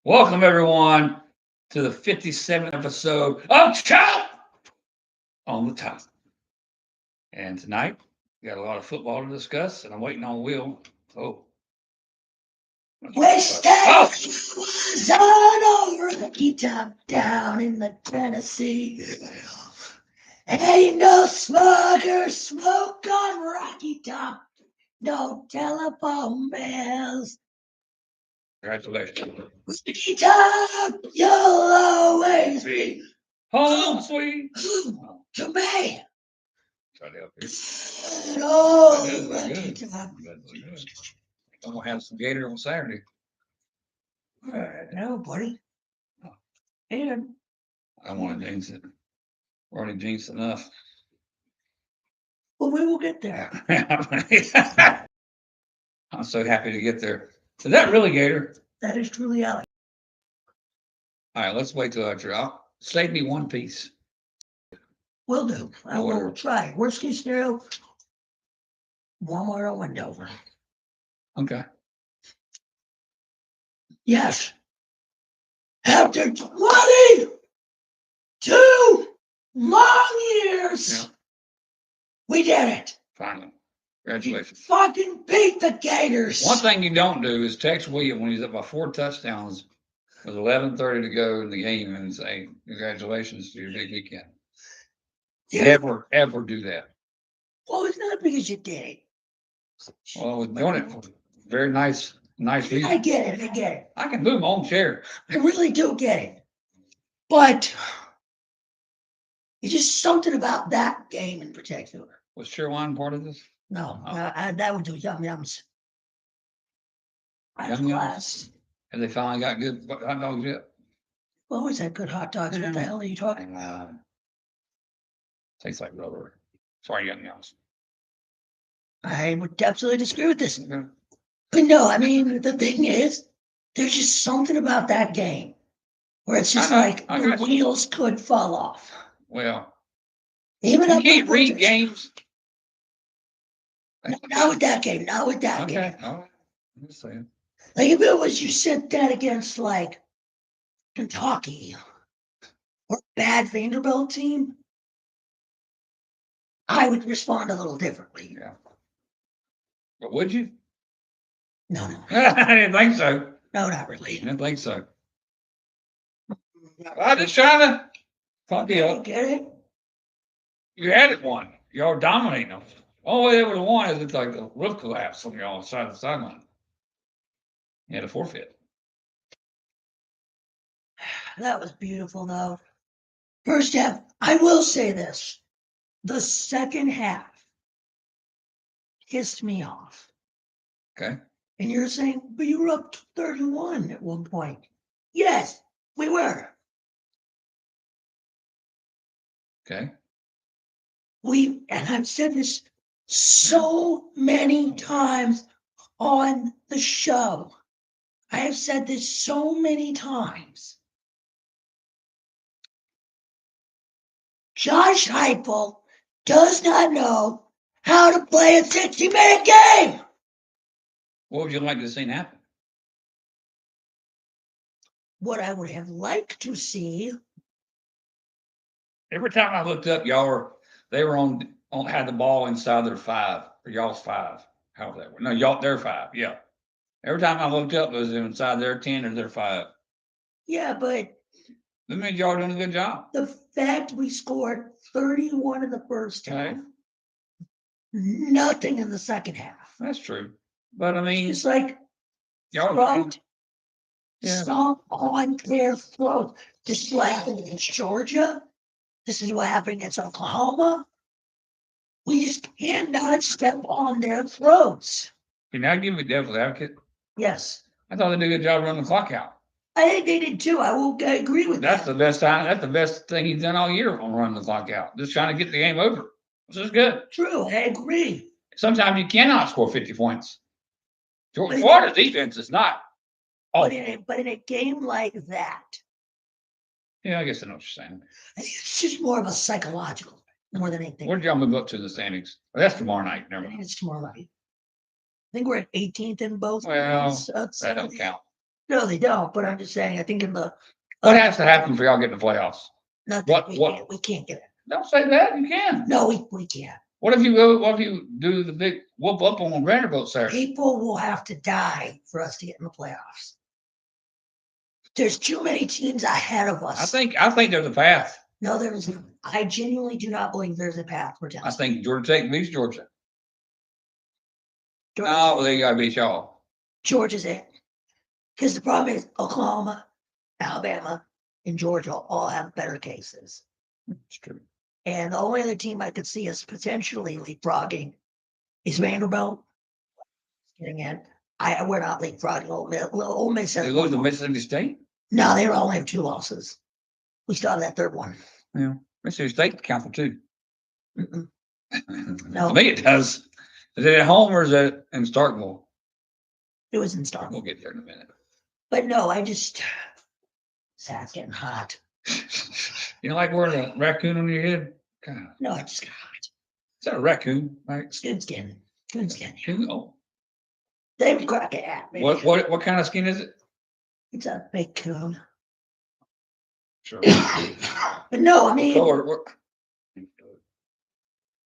Welcome, everyone, to the 57th episode of Chop on the Top. And tonight, we got a lot of football to discuss, and I'm waiting on Will. Oh. Wish that was on a rocky top down in the Tennessee. Ain't no smoke or smoke on Rocky Top. No telephone bells. Congratulations. Rocky Top, you'll always be Home sweet. home to me. Try to help you. Oh, That is Rocky good. Top. That's good. I'm going to have some Gator on Saturday. No, buddy. And I don't want to jinx it. We're already jinxed enough. well, we will get there. I'm so happy to get there. Is that really Gator? That is truly Alex. All right, let's wait till after. Save me one piece. Will do. I will Whatever. try. Worst case scenario, Walmart or Wendover. Okay. Yes. After 22 long years, Yeah. we did it. Finally. We Congratulations. fucking beat the Gators. One thing you don't do is text William when he's up by 4 touchdowns with 11:30 to go in the game and say, congratulations to your big weekend. Yeah. Ever do that. Well, it's not because you did it. Well, I was doing it for very nice I reason. get it. I get it. I can move my own chair. I really do get it. But it's just something about that game in particular. Was Sherwine part of this? No, Oh. that would do Yum Yums. Yum Yums? Have they finally got good hot dogs yet? We always had good hot dogs. What the hell are you talking about? Tastes like rubber. Sorry, Yum Yums. I would absolutely disagree with this. Okay. But no, I mean, the thing is, there's just something about that game where it's just like the wheels could fall off. Well, Even you up can't with read Blizzards. games. Not with that game. Not with that game. Okay. All right. I'm just saying. Like if it was you said that against like Kentucky or a bad Vanderbilt team, I would respond a little differently. Yeah. But would you? No, no, I didn't think so. no, not I really. didn't think so. I'm just trying to fuck you I up. get it. You had it one. Y'all were dominating them. All way they would have won is it's like a roof collapse on y'all side of the sideline. You had a forfeit. That was beautiful, though. First half, I will say this. The second half pissed me off. Okay. And you're saying, but you were up 31 at one point. Yes, we were. Okay. And I've said this so many times on the show. I have said this so many times. Josh Heupel does not know how to play a 60-minute game. What would you like to see happen? What I would have liked to see. Every time I looked up, they were on had the ball inside their 5 or y'all's 5. How was that? No, their 5. Yeah. Every time I looked up, it was inside their 10 or their 5. Yeah, but that means y'all doing a good job. The fact we scored 31 in the first half, nothing in the second half. That's true. But I mean, it's like y'all some on their throat. This is what happened against Georgia. This is what happened against Oklahoma. We just cannot step on their throats. Can I give you devil's advocate? Yes. I thought they did a good job running the clock out. I think they did too. I will agree with That's that. the best time. That's the best thing he's done all year on running the clock out. Just trying to get the game over. This is good. True, I agree. Sometimes you cannot score 50 points. Florida's defense is not. But in a game like that. Yeah, I guess I know what you're saying. I think it's just more of a psychological, more than anything. Where did y'all move up to in the standings? Well, that's tomorrow night. Never I think mind. it's tomorrow night. I think we're at 18th in both. Well, that don't count. No, they don't. But I'm just saying. I think in the What has to happen for y'all to get in the playoffs? nothing. What? We can't get it. Don't say that. You can. No, we can't. What if you go? What if you do the big whoop up on Vanderbilt Saturday? People will have to die for us to get in the playoffs. There's too many teams ahead of us. I think there's a path. No, there is. I genuinely do not believe there's a path for I Tennessee. think Georgia Tech beats Georgia. Georgia's No, they got to beat y'all. Georgia's it. Because the problem is Oklahoma, Alabama, and Georgia all have better cases. It's true. And the only other team I could see us potentially leapfrogging is Vanderbilt. Getting in. We're not leapfrogging Ole Miss. Ole Miss has They one lose to more. Mississippi State. No, they only have 2 losses. We still have that third one. Yeah, Mississippi State count for 2. Mm-mm. No, to me it does. Is it at home or is it in Starkville? It was in We'll Starkville. get there in a minute. But no, it's getting hot. You don't like wearing a raccoon on your head? God. No, I just got hot. Is that a raccoon? Right? Coon skin. Coon skin. Oh. They would crack it at me. What kind of skin is it? It's a big coon. Sure. But no, I mean,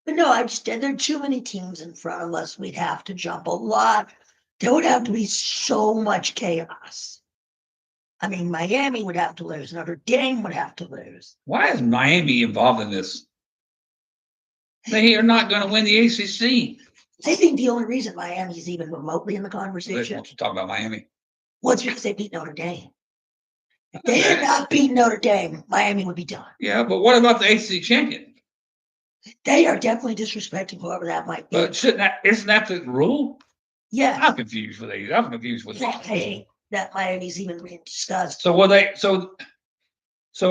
but no, there are too many teams in front of us. We'd have to jump a lot. There would have to be so much chaos. I mean, Miami would have to lose. Notre Dame would have to lose. Why is Miami involved in this? They are not going to win the ACC. I think the only reason Miami's even remotely in the conversation Let's talk about Miami. was because they beat Notre Dame. If they had not beaten Notre Dame, Miami would be done. Yeah, but what about the ACC champion? They are definitely disrespecting whoever that might be. But isn't that the rule? Yeah. I'm confused with these. I'm confused with I these. hate that Miami's even being discussed. So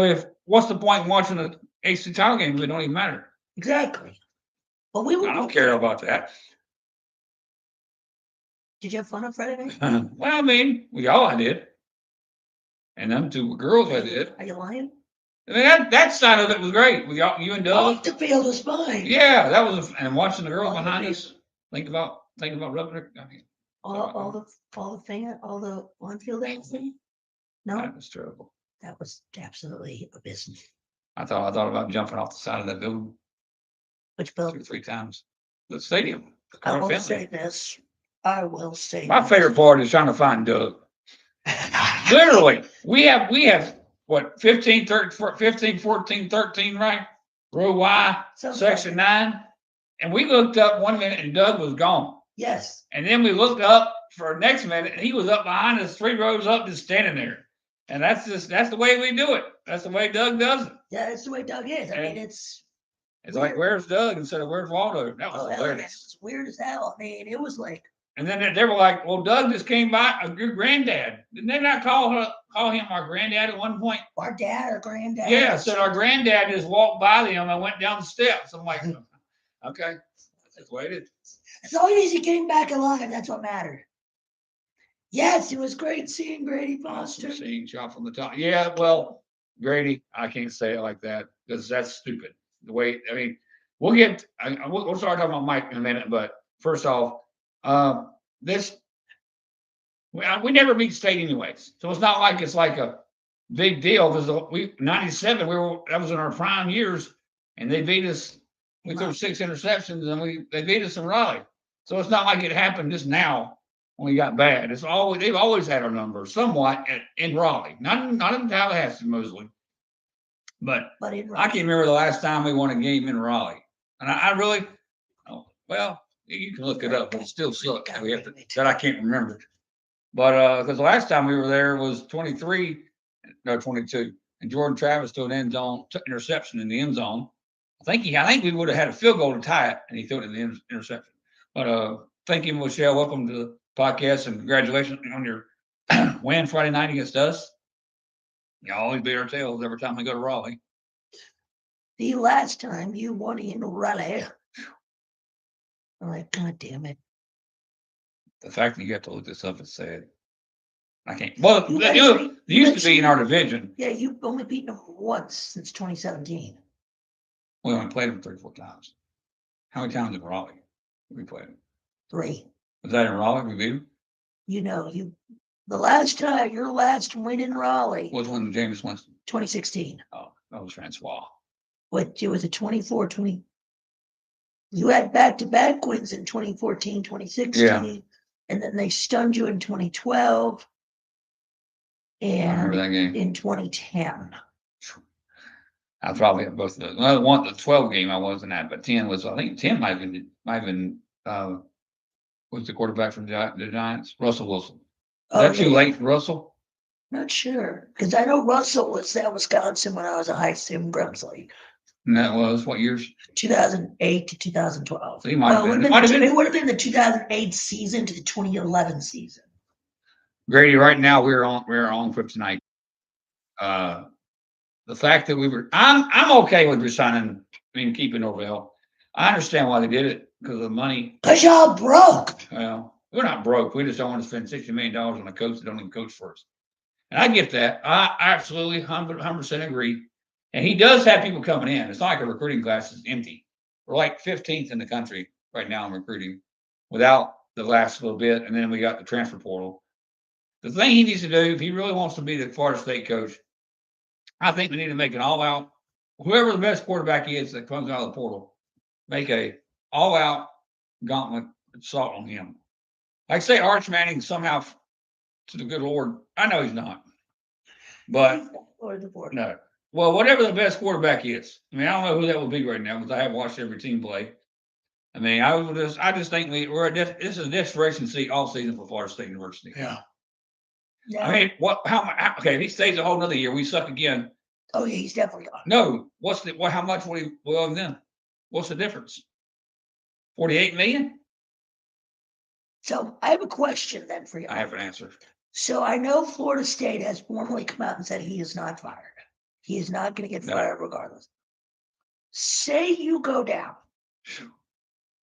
if what's the point in watching the ACC title game if it don't even matter? Exactly. But we I don't care about that. Did you have fun on Friday night? Well, I mean, I did. And them 2 girls I did. Are you lying? I mean, that side of it was great. You and Doug. Off the field was fine. Yeah, that was, and watching the girls behind us. Think about rubbing her. I mean, All the on-field dancing? No, that was terrible. that was absolutely abysmal. I thought about jumping off the side of that building Which 2 Bill, or 3 times. The stadium. I will Finley. say this. I will say My this. favorite part is trying to find Doug. Literally, we have what 15, 14, 13, right? Row Y, Sounds section right. 9. And we looked up 1 minute and Doug was gone. Yes. And then we looked up for the next minute and he was up behind us 3 rows up, just standing there. And that's the way we do it. That's the way Doug does it. Yeah, that's the way Doug is. I mean, It's like, where's Doug instead of where's Waldo? That was hilarious. It's weird as hell. I mean, it was like, And then they were like, well, Doug just came by, your granddad. Didn't they not call him our granddad at one point? our dad or granddad. Yeah, said our granddad just walked by them and went down the steps. I'm like, okay, that's the way it is. As long as he came back alive, that's what mattered. Yes, it was great seeing Grady Foster. Seeing shot from the top. Yeah, well, Grady, I can't say it like that because that's stupid. The way, I mean, we'll start talking about Mike in a minute, but first off, we never beat State anyways, so it's not like it's like a big deal because 97 that was in our prime years, and they beat us. We threw 6 interceptions, and they beat us in Raleigh, so it's not like it happened just now when we got bad. They've always had our number somewhat in Raleigh, not in Tallahassee mostly, but I can't remember the last time we won a game in Raleigh, and I really, well. You can look it up, but it still sucks that I can't remember. But because the last time we were there was 22, and Jordan Travis threw an end zone interception in the end zone. I think we would have had a field goal to tie it, and he threw it in the interception. But thank you, Michelle. Welcome to the podcast, and congratulations on your win Friday night against us. You always beat our tails every time we go to Raleigh. The last time you won in Raleigh. I'm like, God damn it. The fact that you have to look this up is sad. I can't. Well, they used to be in our division. Yeah, you've only beaten them once since 2017. We only played them 3 or 4 times. How many times in Raleigh did we play them? 3. Was that in Raleigh? We beat them? You know, you The last time, your last win in Raleigh, Was when James Winston. 2016. Oh, that was Francois. What, it was a 20. You had back-to-back wins in 2014, 2016. Yeah. And then they stunned you in 2012 I remember and that game. in 2010. I probably have both of those. Well, the 12 game I wasn't at, but 10 was, I think 10 might have been was the quarterback from the Giants, Russell Wilson. Is that too late for Russell? Not sure, because I know Russell was at Wisconsin when I was a high school in Grimsley. And that was what years? 2008 to 2012. So he might have been. It would have been the 2008 season to the 2011 season. Grady, right now we're on kryptonite. The fact that I'm okay with resigning, keeping Norvell. I understand why they did it because of the money. Because y'all broke. Well, we're not broke. We just don't want to spend $60 million on a coach that don't even coach first. And I get that. I absolutely 100% agree. And he does have people coming in. It's not like a recruiting class is empty. We're like 15th in the country right now in recruiting without the last little bit. And then we got the transfer portal. The thing he needs to do, if he really wants to be the Florida State coach, I think we need to make an all-out, whoever the best quarterback is that comes out of the portal, make a all-out gauntlet assault on him. Like say Arch Manning somehow, to the good Lord, I know he's not, but no. Well, whatever the best quarterback is, I don't know who that will be right now because I haven't watched every team play. I just think this is a desperation seat all season for Florida State University. Yeah. Okay, if he stays a whole nother year, we suck again. Oh yeah, he's definitely gone. No, how much will he owe him then? What's the difference? 48 million? So I have a question then for you. I have an answer. So I know Florida State has formally come out and said he is not fired. He is not going to get fired regardless. Say you go down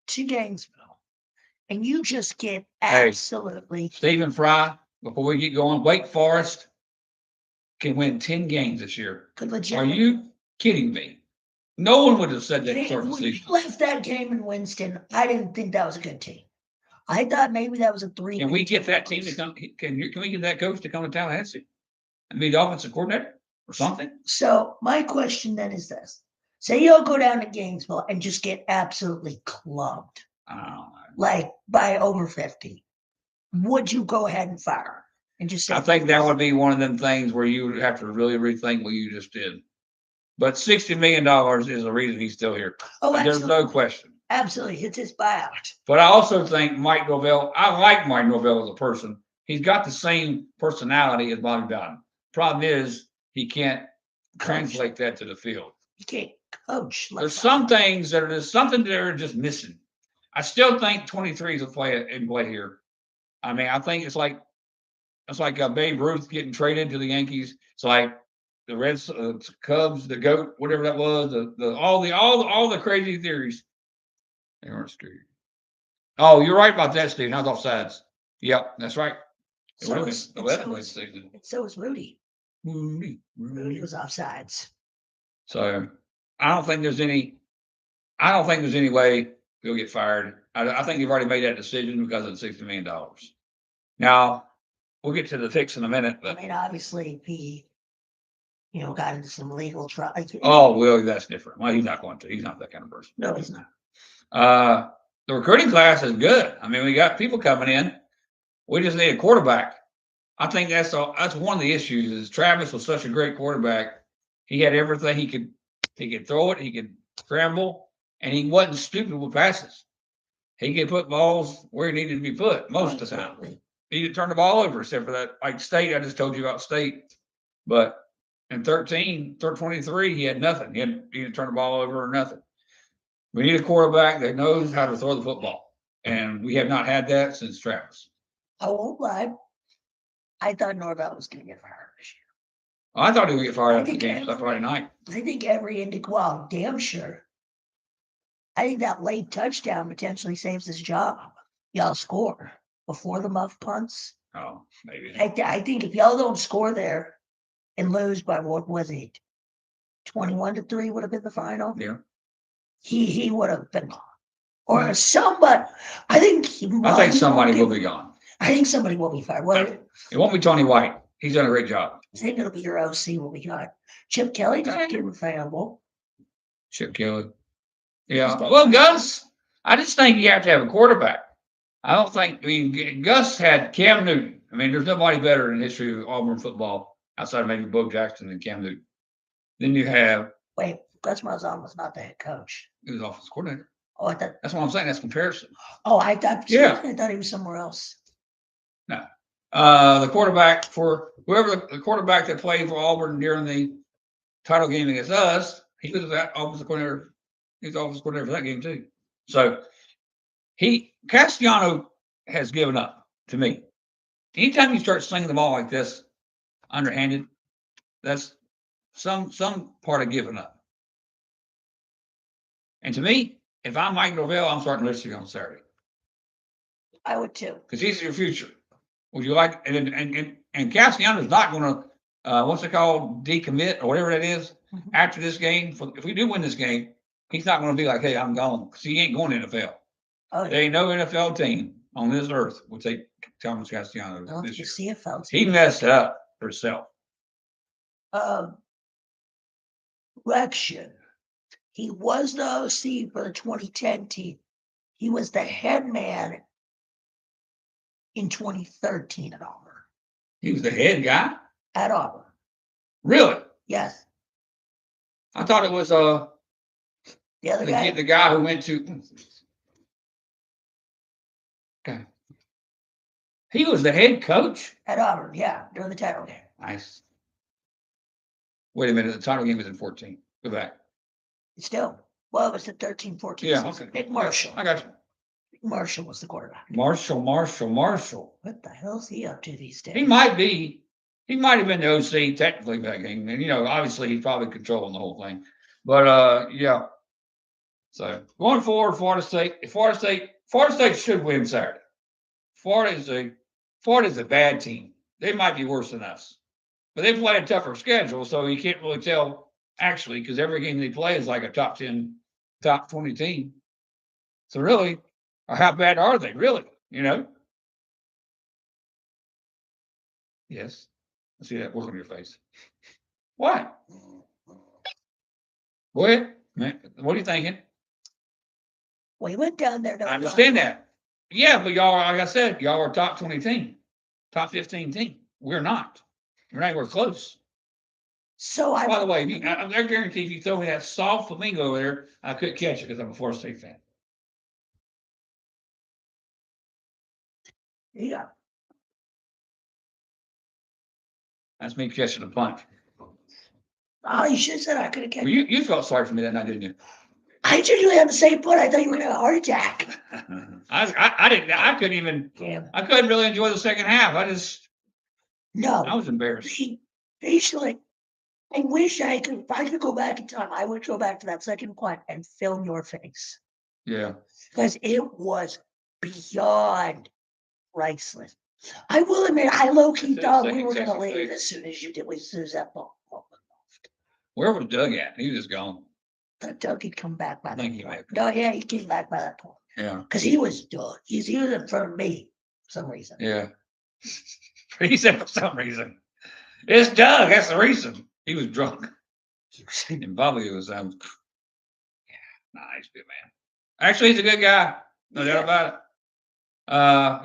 to Gainesville and you just get absolutely. Stephen Fry, before we get going, Wake Forest can win 10 games this year. Are you kidding me? No one would have said that. When you left that game in Winston, I didn't think that was a good team. I thought maybe that was a 3. Can we get that team to come? Can we get that coach to come to Tallahassee and be the offensive coordinator or something? So my question then is this: say you'll go down to Gainesville and just get absolutely clubbed, like by over 50. Would you go ahead and fire and just say? I think that would be one of them things where you would have to really rethink what you just did. But $60 million is the reason he's still here. Oh, there's no question. Absolutely, it's his buyout. But I also think Mike Norvell. I like Mike Norvell as a person. He's got the same personality as Bobby Bowden. Problem is, he can't translate that to the field. He can't coach. There's some things that are just missing. I still think 23 is a play here. I think it's like Babe Ruth getting traded to the Yankees. It's like the Reds, Cubs, the GOAT, whatever that was. All the crazy theories. They weren't screwed. Oh, you're right about that, Steve. Not offsides. Yep, that's right. So is Rudy. Rudy was offsides. So I don't think there's any way he'll get fired. I think they've already made that decision because of the $60 million. Now we'll get to the fix in a minute. But obviously he, got into some legal trouble. Oh, well, that's different. Well, he's not going to. He's not that kind of person. No, he's not. The recruiting class is good. We got people coming in. We just need a quarterback. I think that's one of the issues. Is Travis was such a great quarterback. He had everything. He could throw it. He could scramble, and he wasn't stupid with passes. He could put balls where he needed to be put most of the time. He didn't turn the ball over except for that, like State. I just told you about State, but in 23, he had nothing. He didn't turn the ball over or nothing. We need a quarterback that knows how to throw the football, and we have not had that since Travis. I won't lie. I thought Norvell was going to get fired this year. I thought he would get fired after the game Friday night. I think damn sure. I think that late touchdown potentially saves his job. Y'all score before the muff punts. Oh, maybe. I think if y'all don't score there and lose by what was it? 21-3 would have been the final. Yeah. He would have been gone. Or somebody. I think somebody will be gone. I think somebody will be fired. Well, It won't be Tony White. He's done a great job. I think it'll be your OC will be gone. Chip Kelly just came available. Chip Kelly. Yeah. Well, Gus, I just think you have to have a quarterback. I don't think, I mean, Gus had Cam Newton. I mean, there's nobody better in the history of Auburn football outside of maybe Bo Jackson and Cam Newton. Then you have. Wait, Gus Malzahn was not the head coach. He was offensive coordinator. Oh, I thought. That's what I'm saying. That's comparison. Oh, I thought. Yeah. I thought he was somewhere else. No. The quarterback for whoever the quarterback that played for Auburn during the title game against us, he was that offensive coordinator. He's the offensive coordinator for that game too. So Castellano has given up to me. Anytime you start slinging the ball like this, underhanded, that's some part of giving up. And to me, if I'm Mike Norvell, I'm starting Richie on Saturday. I would too. Because he's your future. Would you like and Castellanos not going to what's it called, decommit or whatever that is after this game? If we do win this game, he's not going to be like, hey, I'm gone, because he ain't going to NFL. Oh, There ain't no NFL team on this earth will take Thomas Castellanos no, this the year. CFL. He messed it up for himself. Correction. He was the OC for the 2010 team. He was the head man in 2013 at Auburn. He was the head guy? At Auburn. Really? Yes. I thought it was the other guy. The guy who went to. Okay. He was the head coach? At Auburn, yeah, during the title game. Nice. Wait a minute. The title game was in 14. Go back. Still. Well, it was the 13-14 Yeah, season. okay. Nick Marshall. I got you. Nick Marshall was the quarterback. Marshall. What the hell's he up to these days? He might be. He might have been the OC technically that game. And, obviously he's probably controlling the whole thing. But, yeah. So, going forward, Florida State should win Saturday. Florida's a bad team. They might be worse than us. But they play a tougher schedule, so you can't really tell, actually, because every game they play is like a top 10, top 20 team. So really, or how bad are they, really, Yes. I see that look on your face. What? Go ahead. What are you thinking? We went down there. I understand that. Yeah, but y'all, like I said, y'all are a top 20 team, top 15 team. We're not. We're not even close. So By the way, I guarantee if you throw me that soft flamingo over there, I couldn't catch it because I'm a Florida State fan. Yeah. That's me catching a punch. Oh, you should have said I could have catch. Well, you felt sorry for me that night, didn't you? I genuinely on the same point. I thought you were going to have a heart attack. I didn't. I couldn't even. Yeah. I couldn't really enjoy the second half. I was embarrassed. Basically, I wish I could. If I could go back in time, I would go back to that second punt and film your face. Yeah. Because it was beyond priceless. I will admit, I low-key thought we were going to leave as soon as that ball. Where was Doug at? He was just gone. Doug had come back by that Thank you, point. Mike. No, yeah, he came back by that point. Yeah. Because he was done. He was in front of me for some reason. Yeah. He said for some reason. It's Doug. That's the reason. He was drunk. And Bobby was, yeah, nice, good man. Actually, he's a good guy. No doubt about it.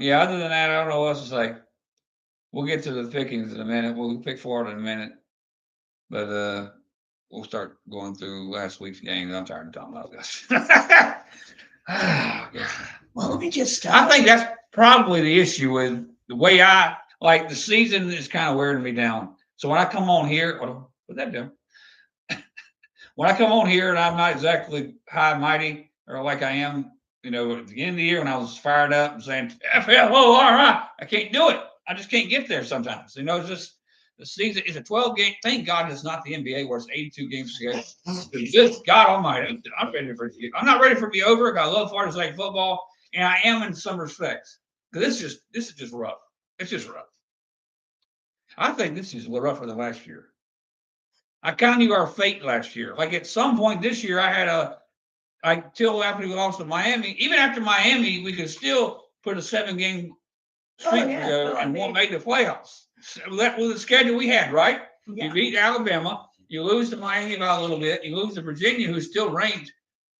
Yeah, other than that, I don't know what else to say. We'll get to the pickings in a minute. We'll pick Florida in a minute. But we'll start going through last week's games. I'm tired of talking about this. Well, let me just. I think that's probably the issue with the way I like the season is kind of wearing me down. So when I come on here, put that down. When I come on here and I'm not exactly high and mighty or like I am, at the beginning of the year when I was fired up and saying, FLO, all right, I can't do it. I just can't get there sometimes. It's just the season is a 12-game. Thank God it's not the NBA where it's 82 games a game. Just God Almighty, I'm ready for it. I'm not ready for it to be over because I love Florida State football, and I am in some respects. Because this is just rough. It's just rough. I think this is a little rougher than last year. I kind of knew our fate last year. Like at some point this year, I had till after we lost to Miami. Even after Miami, we could still put a 7-game streak ago and won't make the playoffs. So that was the schedule we had, right? Yeah. You beat Alabama, you lose to Miami by a little bit, you lose to Virginia, who's still ranked.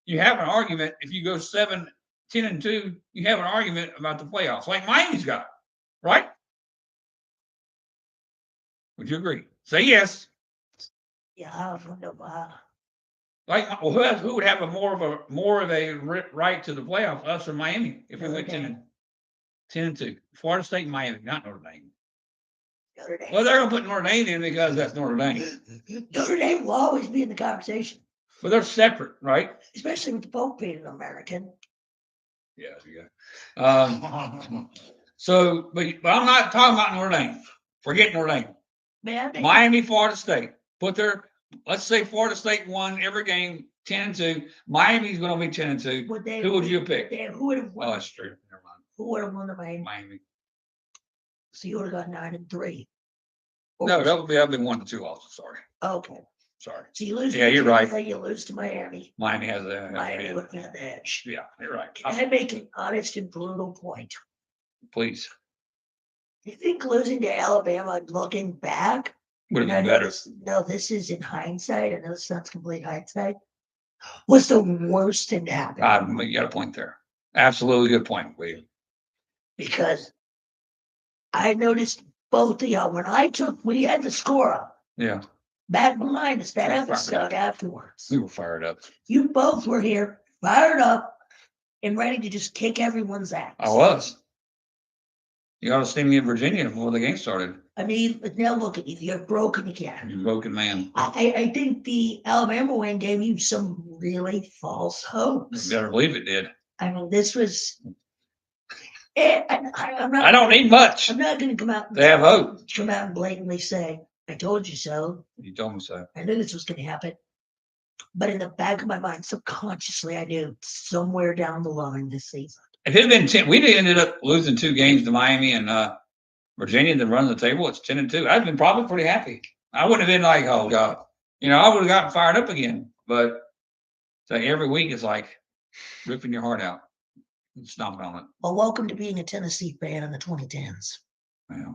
You have an argument if you go 7-10-2. You have an argument about the playoffs, like Miami's got, right? Would you agree? Say yes. Yeah, I don't know. Like, well, who would have more of a right to the playoff, us or Miami, if we went 10-2? Florida State and Miami, not Notre Dame. Notre Dame. Well, they're gonna put Notre Dame in because that's Notre Dame. Notre Dame will always be in the conversation. But they're separate, right? Especially with the Pope being an American. Yeah. So, but I'm not talking about Notre Dame. Forget Notre Dame. Man, Miami, Florida State. Let's say Florida State won every game 10-2. Miami's going to be 10-2. Who would you pick? Who would have won? Oh, that's true. Never mind. Who would have won the Miami? Miami. So you would have got 9-3. No, that would be 1-2 also. Sorry. Okay. Sorry. So you lose. Yeah, you're right. You lose to Miami. Miami has a Miami would have the edge. Yeah, you're right. Can I make an honest and brutal point? Please. You think losing to Alabama, looking back, Would have been better. This is in hindsight. I know it's not complete hindsight. Was the worst thing to happen. You got a point there. Absolutely good point, William. Because I noticed both of y'all when we had the score up. Yeah. Back behind us that episode afterwards. We were fired up. You both were here, fired up, and ready to just kick everyone's ass. I was. You ought to see me in Virginia before the game started. I mean, but now look at you. You're broken again. You're a broken man. I think the Alabama win gave you some really false hopes. You better believe it did. I mean, this was. I'm not. I don't need much. I'm not going to come out. They have hope. Come out and blatantly say, "I told you so." You told me so. I knew this was going to happen, but in the back of my mind, subconsciously, I knew somewhere down the line this season. If it had been 10, we'd ended up losing 2 games to Miami and Virginia to run the table. It's 10-2. I'd been probably pretty happy. I wouldn't have been like, oh God, I would have gotten fired up again. But every week it's like ripping your heart out and stomping on it. Well, welcome to being a Tennessee fan in the 2010s. Yeah.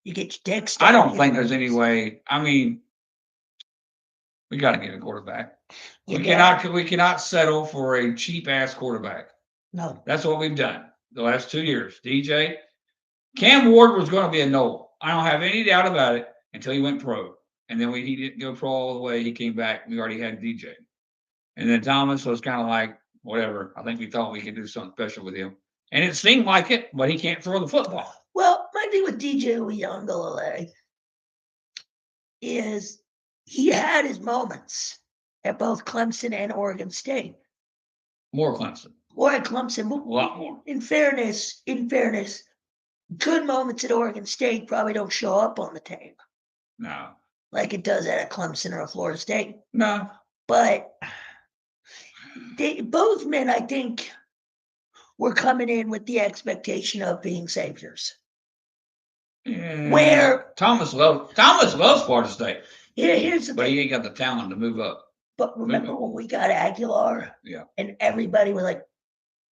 You get your dicks. I don't think there's any way. I mean, we got to get a quarterback. We cannot settle for a cheap ass quarterback. No. That's what we've done the last 2 years. DJ, Cam Ward was going to be a no. I don't have any doubt about it until he went pro. And then he didn't go pro all the way. He came back. We already had DJ. And then Thomas was kind of like, whatever. I think we thought we could do something special with him. And it seemed like it, but he can't throw the football. Well, my thing with DJ Uyunglele is he had his moments at both Clemson and Oregon State. More Clemson. Or at Clemson. A lot more. In fairness, good moments at Oregon State probably don't show up on the tape. No. Like it does at a Clemson or a Florida State. No. But both men, I think, were coming in with the expectation of being saviors. Yeah. Where Thomas loves Florida State. Yeah, here's the But thing. he ain't got the talent to move up. But remember when we got Aguilar? Yeah. And everybody was like,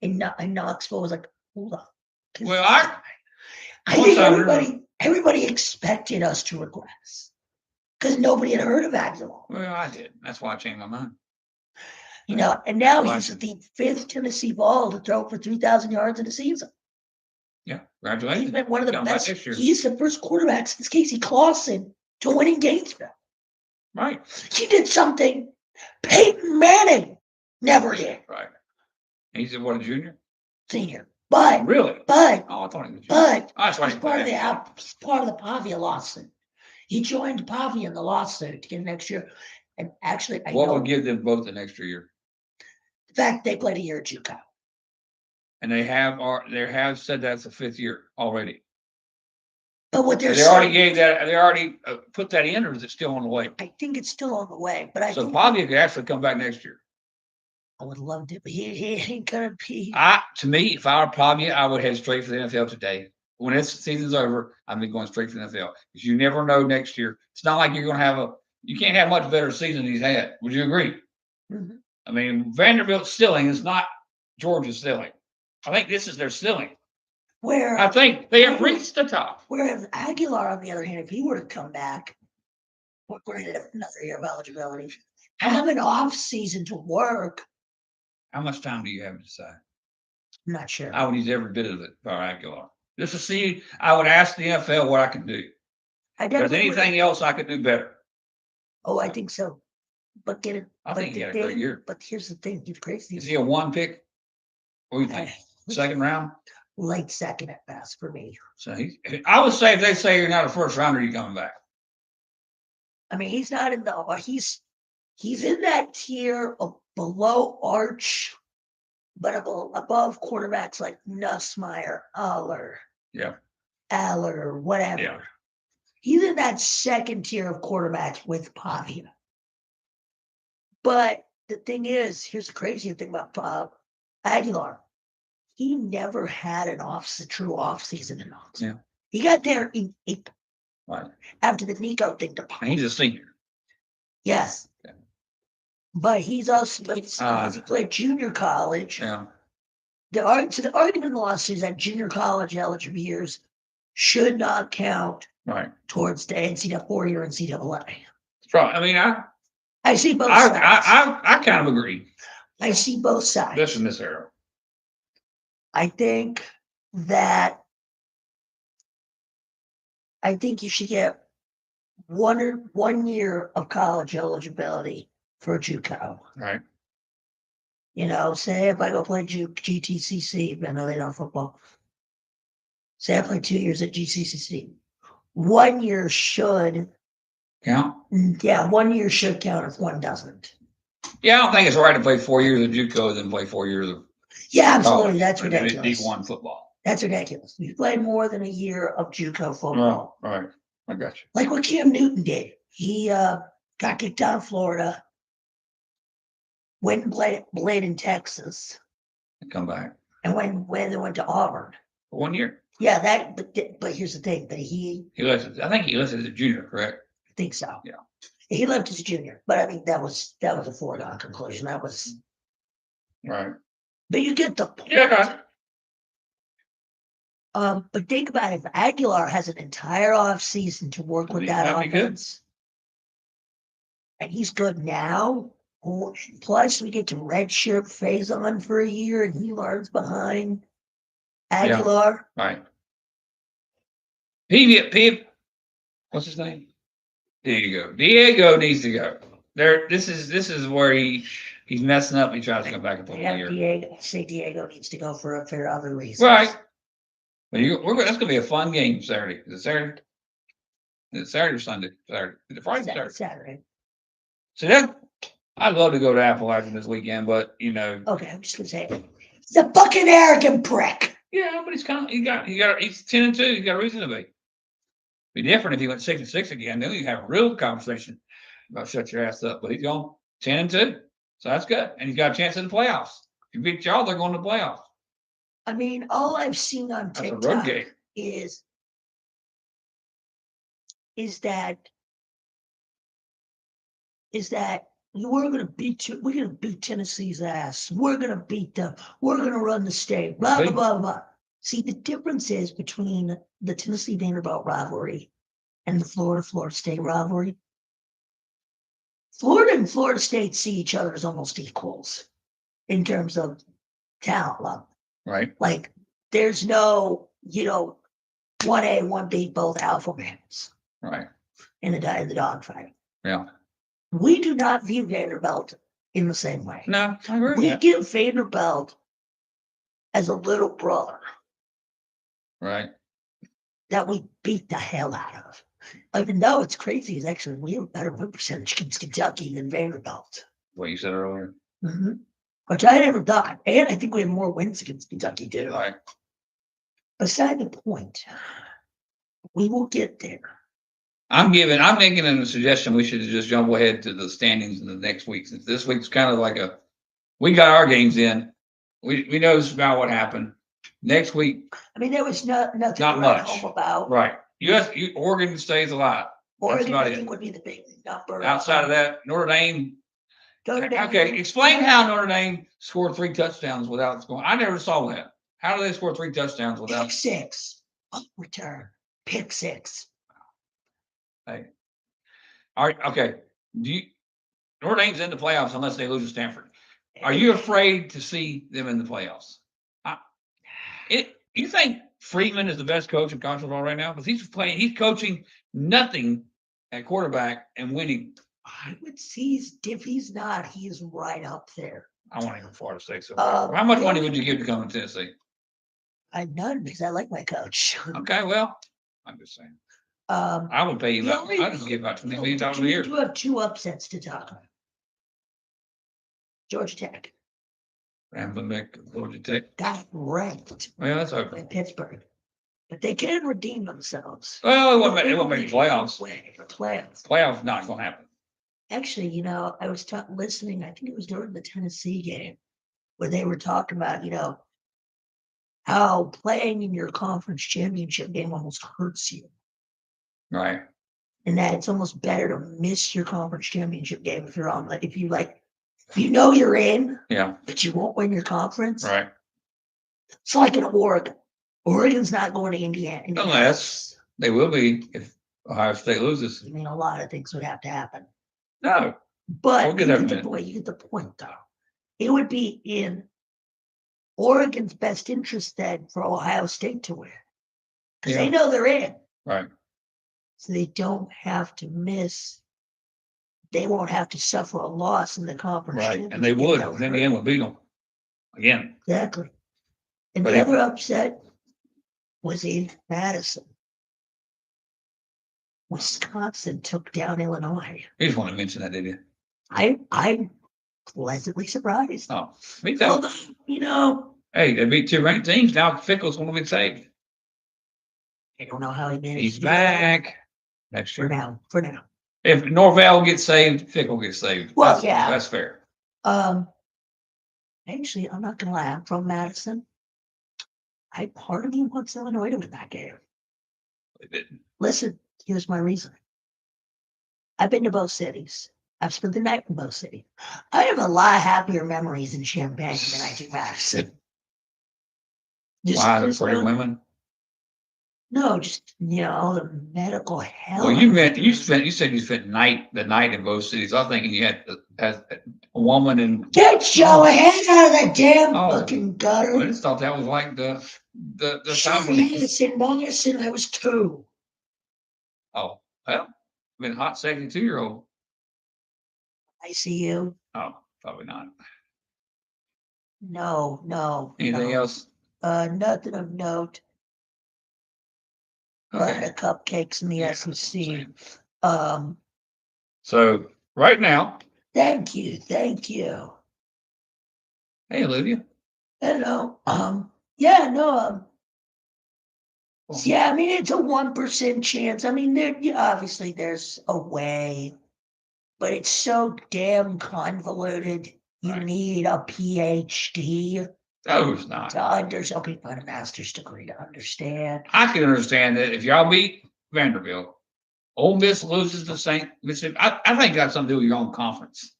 in Knoxville was like, hold on. Well, I think everybody expected us to regress because nobody had heard of Aguilar. Well, I did. That's why I changed my mind. And now he's the 5th Tennessee ball to throw for 3,000 yards in a season. Yeah, congratulations. He's been one of the best. This year. He's the first quarterback since Casey Clausen to win in Gainesville. Right. He did something Peyton Manning never did. Right. He's a junior? Senior. But really? Oh, I thought he was junior. He's part of the Pavia lawsuit. He joined Pavia in the lawsuit to get an extra year. And actually, what would give them both an extra year? The fact they played a year at JUCO. And they have said that's the 5th year already. But what they're they already put that in, or is it still on the way? I think it's still on the way. But I think Pavia could actually come back next year. I would love to, but he ain't gonna be. To me, if I were Pavia, I would head straight for the NFL today. When this season's over, I'd be going straight for the NFL because you never know next year. It's not like you're going to you can't have much better season than he's had. Would you agree? Mm-hmm. I mean, Vanderbilt's stealing is not Georgia's stealing. I think this is their stealing. Where I think they have reached the top. Whereas Aguilar, on the other hand, if he were to come back, we're going to have another year of eligibility. Have an off season to work. How much time do you have to decide? I'm not sure. I would use every bit of it for Aguilar. Just to see, I would ask the NFL what I can do. If there's anything else I could do better. Oh, I think so. But get it. I think he had a great year. But here's the thing: he's crazy. Is he a 1 pick? What do you think? Second round? Late second at best for me. So I would say if they say you're not a first rounder, you're coming back. I mean, he's not in the. He's in that tier of below Arch, but above quarterbacks like Nussmeier, Aller, whatever. Yeah. He's in that second tier of quarterbacks with Pavia. But the thing is, here's the crazy thing about Aguilar. He never had an true off season in Oxford. Yeah. He got there in April. Right. After the Nico thing to pop. He's a senior. Yes. Yeah. But he's also he played junior college. Yeah. The argument in the lawsuit is that junior college eligible years should not count towards the NCAA 4-year NCAA. That's right. I mean, I see both sides. I kind of agree. I see both sides. This in this era. I think you should get 1 year of college eligibility for JUCO. Right. You know, say if I go play GTCC, I know they don't football. Say I play 2 years at GCCC. 1 year should count. Yeah, 1 year should count if one doesn't. Yeah, I don't think it's right to play 4 years of JUCO than play 4 years of. Yeah, absolutely. That's ridiculous. D1 football. That's ridiculous. You played more than a year of JUCO football. Right. I got you. Like what Cam Newton did. He got kicked out of Florida, went and played in Texas. And come back. And when they went to Auburn. For 1 year? Yeah, but here's the thing. That I think he listed as a junior, correct? I think so. Yeah. He left as a junior, but I think that was a foregone conclusion. That was right. But you get the point. Yeah. But think about it. If Aguilar has an entire off season to work with that offense, and he's good now, plus we get to redshirt phase on for a year, and he learns behind Aguilar. Yeah. Right. Peep. What's his name? Diego needs to go. This is where he's messing up. He tries to come back and play a year. Diego needs to go for other reasons. Right. But that's going to be a fun game Saturday. Is it Saturday? Is it Saturday or Sunday? Saturday. Is it Friday? Saturday. So I'd love to go to Appalachian this weekend, but Okay, I'm just going to say he's a fucking arrogant prick. Yeah, but he's 10-2. He's got a reason to be. Be different if he went 6-6 again. Then you have a real conversation about shut your ass up. But he's going 10-2, so that's good. And he's got a chance in the playoffs. If you beat y'all, they're going to the playoffs. I mean, all I've seen on TikTok is that we're going to beat Tennessee's ass. We're going to beat them. We're going to run the state. Blah blah blah blah. See, the difference is between the Tennessee Vanderbilt rivalry and the Florida State rivalry. Florida and Florida State see each other as almost equals in terms of talent level. Right. Like, there's no, 1A, 1B, both alpha males. Right. In the dogfight. Yeah. We do not view Vanderbilt in the same way. No, I agree. We give Vanderbilt as a little brother. Right. That we beat the hell out of. Even though it's crazy, is actually we have a better win percentage against Kentucky than Vanderbilt. What you said earlier. Mm-hmm. Which I never thought. And I think we have more wins against Kentucky too. Right. Beside the point, we will get there. I'm making a suggestion. We should just jump ahead to the standings in the next week. Since this week's kind of like we got our games in. We know about what happened. Next week. I mean, there was nothing not much home about. Right. Oregon stays alive. Oregon, I think, would be the big number. Outside of that, Notre Dame. Okay, explain how Notre Dame scored 3 touchdowns without scoring. I never saw that. How do they score 3 touchdowns without? Pick six. Return. Pick six. Hey. All right. Okay. Notre Dame's in the playoffs unless they lose to Stanford. Are you afraid to see them in the playoffs? You think Friedman is the best coach in college football right now? Because he's coaching nothing at quarterback and winning. I would see if he's not, he is right up there. I want to go Florida State. So how much money would you give to come to Tennessee? None, because I like my coach. Okay, well, I'm just saying. I would pay you about. I would give about $20 million a year. You have 2 upsets to talk about. Georgia Tech. Ramblin' Georgia Tech got ranked. Well, that's okay. In Pittsburgh, but they can redeem themselves. Well, it won't make playoffs. Playoffs not going to happen. Actually, I was listening. I think it was during the Tennessee game where they were talking about, how playing in your conference championship game almost hurts you. Right. And that it's almost better to miss your conference championship game if you're in, yeah, but you won't win your conference. Right. It's like in Oregon. Oregon's not going to Indiana. Unless they will be if Ohio State loses. I mean, a lot of things would have to happen. No. But you get the point, though. It would be in Oregon's best interest then for Ohio State to win. Because they know they're in. Right. So they don't have to miss. They won't have to suffer a loss in the conference. Right. And they would. Then the end would beat them. Again. Exactly. And the other upset was in Madison. Wisconsin took down Illinois. You just want to mention that, did you? I'm pleasantly surprised. Oh, me too. Although, hey, they beat 2 ranked teams. Now Fickle's going to be saved. I don't know how he managed. He's back next year. For now. If Norvell gets saved, Fickle gets saved. Well, that's fair. Actually, I'm not gonna lie. I'm from Madison. Part of me wants Illinois to win that game. They didn't. Listen, here's my reason. I've been to both cities. I've spent the night in both cities. I have a lot happier memories in Champaign than I do Madison. Why? They're pretty women. No, just the medical hell. Well, you said you spent the night in both cities. I was thinking you had a woman in. Get your head out of that damn fucking gutter. I just thought that was like the Madison, I was 2. Oh, well, been hot 72-year-old. I see you. Oh, probably not. No. Anything else? Nothing of note. Okay. The cupcakes in the SEC. So right now. Thank you. Hey, Olivia. Hello. Yeah, I mean, it's a 1% chance. I mean, obviously there's a way, but it's so damn convoluted. You need a PhD. No, it's not. Some people have a master's degree to understand. I can understand that if y'all beat Vanderbilt, Ole Miss loses to St. Mississippi. I think that's something to do with your own conference.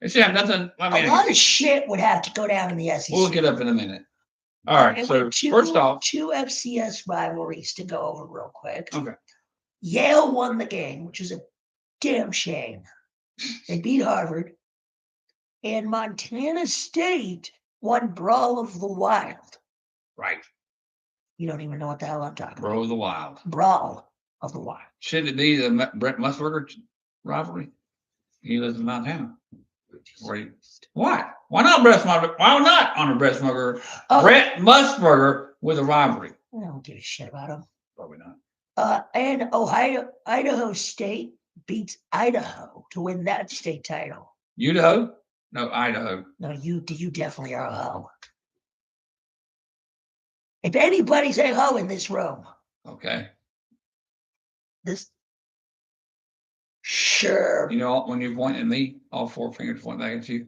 It should have nothing. I mean, a lot of shit would have to go down in the SEC. We'll get up in a minute. All right. So first off, 2 FCS rivalries to go over real quick. Okay. Yale won the game, which is a damn shame. They beat Harvard. And Montana State won Brawl of the Wild. Right. You don't even know what the hell I'm talking about. Brawl of the Wild. Brawl of the Wild. Should it be the Brett Musburger rivalry? He lives in Montana. Why? Why not Brett Musburger? Why not honor Brett Musburger? Brett Musburger with a rivalry. I don't give a shit about him. Probably not. And Idaho State beats Idaho to win that state title. Idaho? No, Idaho. No, you definitely are a hoe. If anybody's a hoe in this room. Okay. Sure. You know, when you're pointing at me, all 4 fingers point back at you.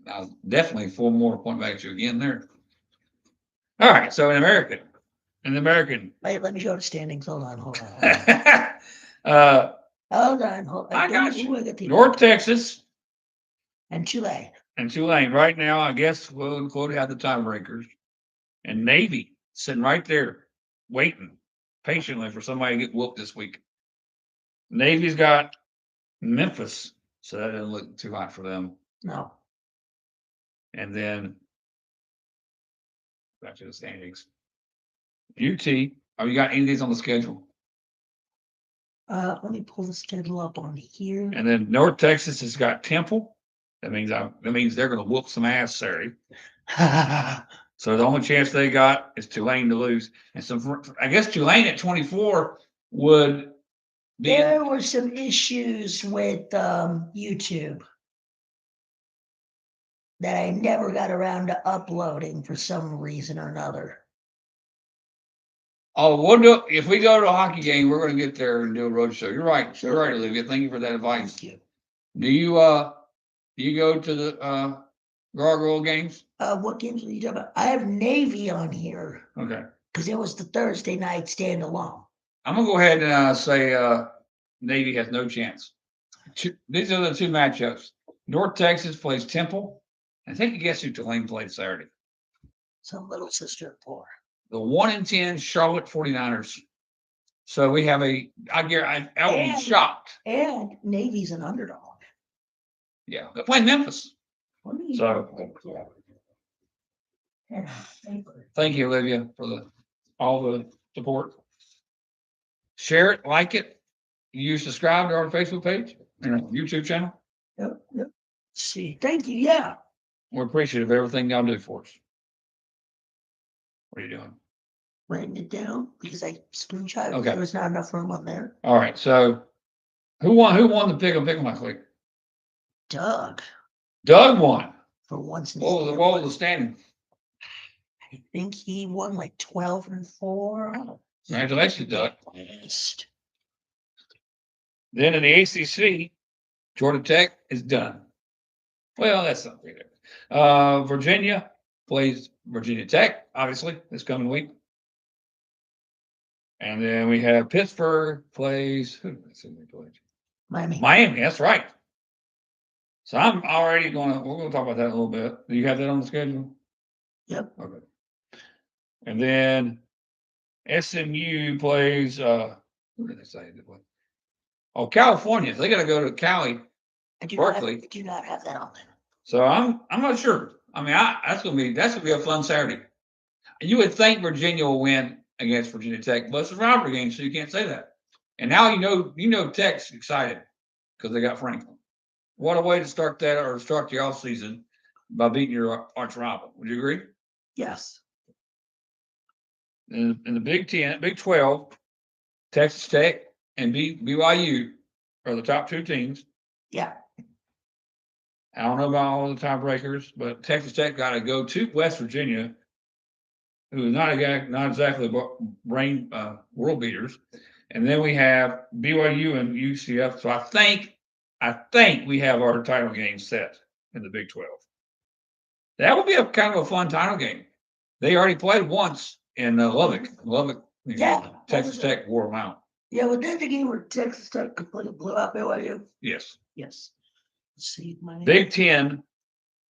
Now, definitely 4 more point back at you again there. All right. So in American. Wait, let me go to standings. Hold on. Hold on. I got you. North Texas. And Chile. and Tulane. Right now, I guess we'll quote have the tiebreakers. And Navy sitting right there, waiting patiently for somebody to get whooped this week. Navy's got Memphis, so that doesn't look too hot for them. No. And then back to the standings. UT, have you got any of these on the schedule? Let me pull the schedule up on here. And then North Texas has got Temple. That means they're going to whoop some ass Saturday. So the only chance they got is Tulane to lose. And so I guess Tulane at 24 would be. There were some issues with YouTube that I never got around to uploading for some reason or another. Oh, we'll do. If we go to a hockey game, we're going to get there and do a road show. You're right. You're right, Olivia. Thank you for that advice. Thank you. Do you go to the Gargoyle games? What games are you talking about? I have Navy on here Okay. because it was the Thursday night standalone. I'm gonna go ahead and say Navy has no chance. These are the two matchups. North Texas plays Temple. I think you guess who Tulane played Saturday. Some little sister poor. The 1-10 Charlotte 49ers. So we have I would be shocked. And Navy's an underdog. Yeah, they're playing Memphis. So thank you, Olivia, for all the support. Share it, like it. You subscribe to our Facebook page and our YouTube channel. Yep. See, thank you. Yeah. We're appreciative of everything y'all do for us. What are you doing? Writing it down because I screenshot. Okay. There was not enough room on there. All right. So who won the pick 'em last week? Doug. Doug won. For once. What was the standing? I think he won like 12-4. Congratulations, Doug. Last. Then in the ACC, Georgia Tech is done. Well, that's something there. Virginia plays Virginia Tech, obviously, this coming week. And then we have Pittsburgh plays who? Miami, that's right. So I'm already we're going to talk about that a little bit. Do you have that on the schedule? Yep. Okay. And then SMU plays, who did they say they play? Oh, California. They got to go to Cali. I do not have that on there. So I'm not sure. I mean, that's gonna be a fun Saturday. You would think Virginia will win against Virginia Tech, but it's a rivalry game, so you can't say that. And now you know Tech's excited because they got Franklin. What a way to start that or start the off season by beating your arch rival. Would you agree? Yes. In the Big 10, Big 12, Texas Tech and BYU are the top two teams. Yeah. I don't know about all the tiebreakers, but Texas Tech got to go to West Virginia, who is not exactly brain world beaters, and then we have BYU and UCF. So I think we have our title game set in the Big 12. That would be a kind of a fun title game. They already played once in Lubbock. Yeah. Texas Tech wore them out. Yeah, well, that's the game where Texas Tech completely blew out BYU. Yes. Yes. Let's see. Big 10,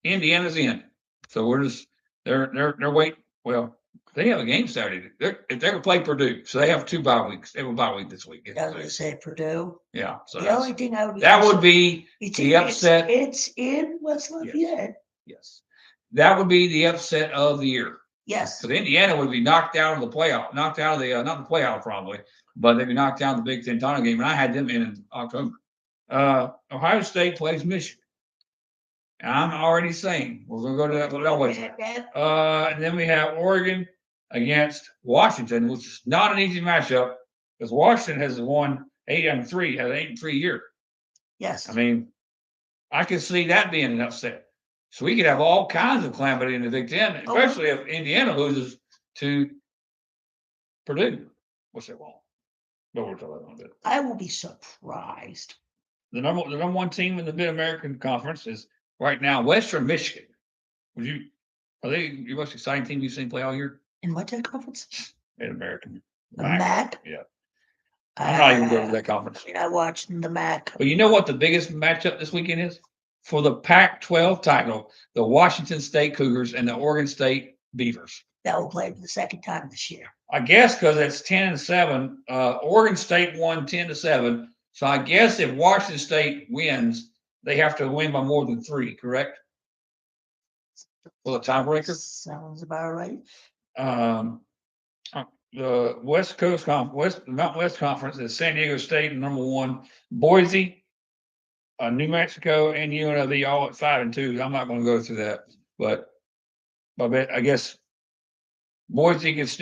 Indiana's in. So we're just they're waiting. Well, they have a game Saturday. They're gonna play Purdue, so they have 2 bye weeks. They have a bye week this week. I was gonna say Purdue. Yeah. So the only thing I would be the upset. It's in West Lafayette. Yes. That would be the upset of the year. Yes. Because Indiana would be knocked out of the playoff, not the playoff probably, but they'd be knocked out of the Big Ten title game, and I had them in October. Ohio State plays Michigan. And I'm already saying we're going to go to that. And then we have Oregon against Washington, which is not an easy matchup because Washington has won 8-3, had an 8-3 year. Yes. I mean, I could see that being an upset. So we could have all kinds of calamity in the Big Ten, especially if Indiana loses to Purdue, which they won't. But we're talking about it. I will be surprised. The number 1 team in the Mid-American Conference is right now Western Michigan. Are they your most exciting team you've seen play all year? In what conference? Mid-American. The MAC? Yeah. I'm not even going to that conference. I watched the MAC. But you know what the biggest matchup this weekend is? for the Pac-12 title, the Washington State Cougars and the Oregon State Beavers. That will play for the second time this year. I guess because it's 10-7. Oregon State won 10-7. So I guess if Washington State wins, they have to win by more than 3, correct? Well, a tiebreaker. Sounds about right. The West Coast Conference, Mountain West Conference is San Diego State number 1, Boise, New Mexico, and UNLV all at 5 and 2. I'm not going to go through that, but I guess Boise is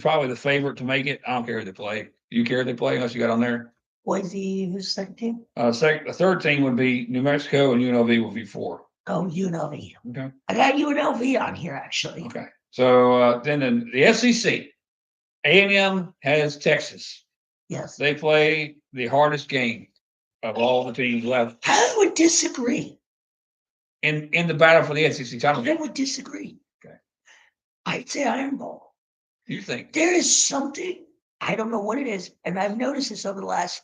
probably the favorite to make it. I don't care who they play. Do you care who they play unless you got on there? Boise, who's the second team? The third team would be New Mexico, and UNLV will be 4. Oh, UNLV. Okay. I got UNLV on here actually. Okay. So then in the SEC, A&M has Texas. Yes. They play the hardest game of all the teams left I would disagree. in the battle for the SEC title. I would disagree. Okay. I'd say Iron Bowl. You think? There is something, I don't know what it is, and I've noticed this over the last,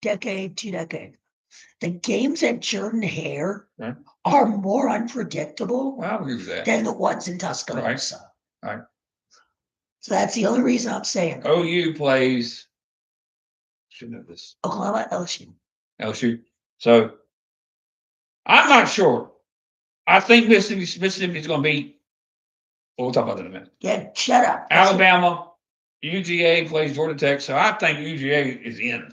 decade, 2 decades. The games at Jordan Hare Right. are more unpredictable Well, I'll agree with that. than the ones in Tuscaloosa. Right. So that's the only reason I'm saying OU plays. Should know this. Oklahoma, LSU. LSU. So I'm not sure. I think Mississippi's going to be. We'll talk about that in a minute. Yeah, shut up. Alabama, UGA plays Georgia Tech, so I think UGA is in.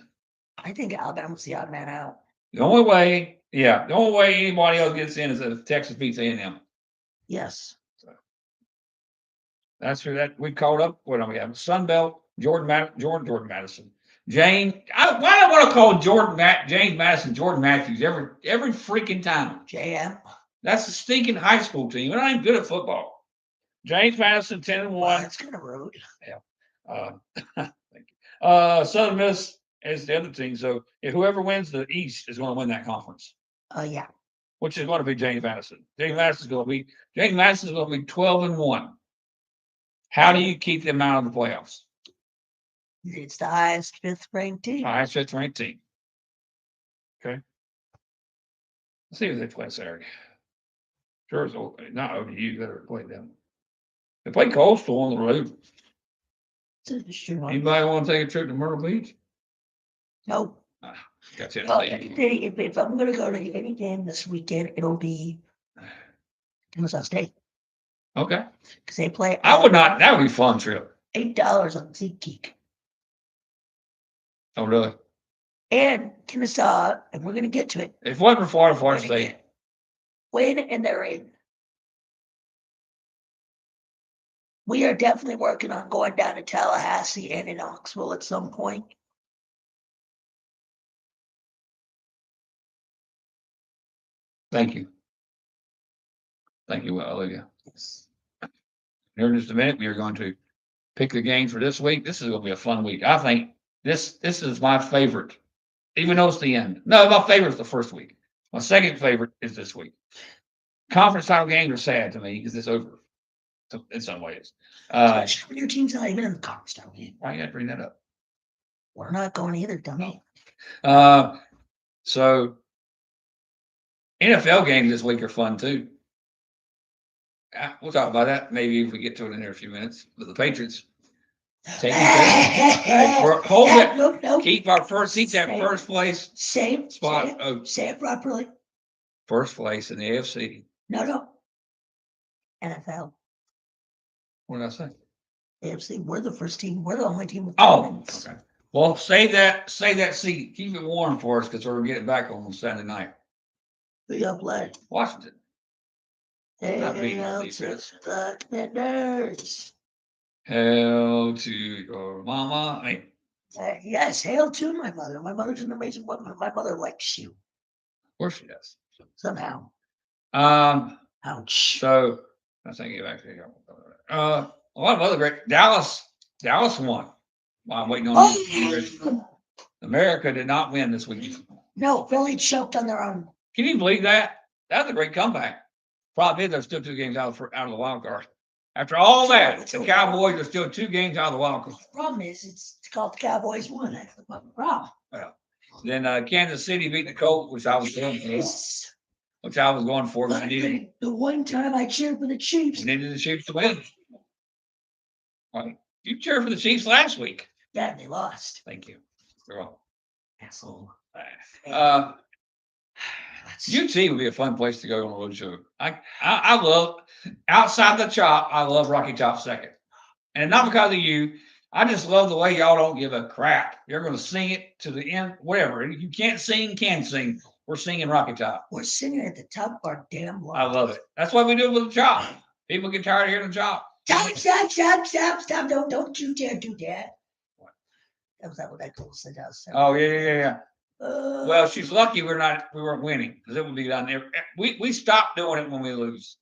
I think Alabama's the odd man out. The only way anybody else gets in is if Texas beats A&M. Yes. That's who that we called up. What do we have? Sun Belt, Jordan Madison. Why do I want to call James Madison Jordan Matthews every freaking time? JM. That's a stinking high school team. They're not even good at football. James Madison 10-1. Well, that's kind of rude. Thank you. Southern Miss is the other team. So if whoever wins the East is going to win that conference. Yeah. Which is going to be James Madison. James Madison is going to be 12-1. How do you keep them out of the playoffs? It's the highest 5th ranked team. Highest 5th ranked team. Okay. Let's see who they play Saturday. Sure, it's not ODU that played them. They play Coastal on the road. Anybody want to take a trip to Myrtle Beach? Nope. That's it. If I'm going to go to any game this weekend, it'll be Kansas State. Okay. Because they play. I would not. That would be a fun trip. $8 on SeatGeek. Oh, really? And Kennesaw, and we're going to get to it. If it wasn't for Florida State. Win, and they're in. We are definitely working on going down to Tallahassee and in Knoxville at some point. Thank you. Thank you, Olivia. Yes. Here in just a minute, we are going to pick the games for this week. This is going to be a fun week. I think this is my favorite, even though it's the end. No, my favorite is the first week. My second favorite is this week. Conference title games are sad to me because it's over in some ways. Especially when your team's not even in the conference title game. Why you got to bring that up? We're not going either, dummy. So NFL games this week are fun too. We'll talk about that maybe if we get to it in there a few minutes. But the Patriots keep our first seat at first place. Same spot. Say it properly. First place in the AFC. No. NFL. What did I say? AFC. We're the first team. We're the only team with points. Okay. Well, save that seat. Keep it warm for us because we're gonna get it back on Saturday night. Who y'all play? Washington. Hail to the Commanders. Hail to your mama. Yes, hail to my mother. My mother's an amazing woman. My mother likes you. Of course she does. Somehow. Ouch. So I think you actually a lot of other great Dallas won. While I'm waiting on America did not win this week. No, Philly choked on their own. Can you believe that? That's a great comeback. Problem is, they're still 2 games out of the wild card. After all that, the Cowboys are still 2 games out of the wild card. The problem is, it's called the Cowboys won. That's the problem. Well, Then Kansas City beat the Colts, which I was going for. Yes. Which I was going for. But the one time I cheered for the Chiefs. We needed the Chiefs to win. Well, you cheered for the Chiefs last week. Yeah, they lost. Thank you. Girl. Asshole. UT would be a fun place to go on a road show. I love outside the chop. I love Rocky Top second, and not because of you. I just love the way y'all don't give a crap. You're going to sing it to the end, whatever. If you can't sing, can sing. We're singing Rocky Top. We're singing at the top of our damn lungs. I love it. That's why we do it with the chop. People get tired of hearing the chop. Stop. Don't you dare do that. What? That was what I told said outside. Oh, yeah. Well, she's lucky we weren't winning, because it would be done there. We stopped doing it when we lose.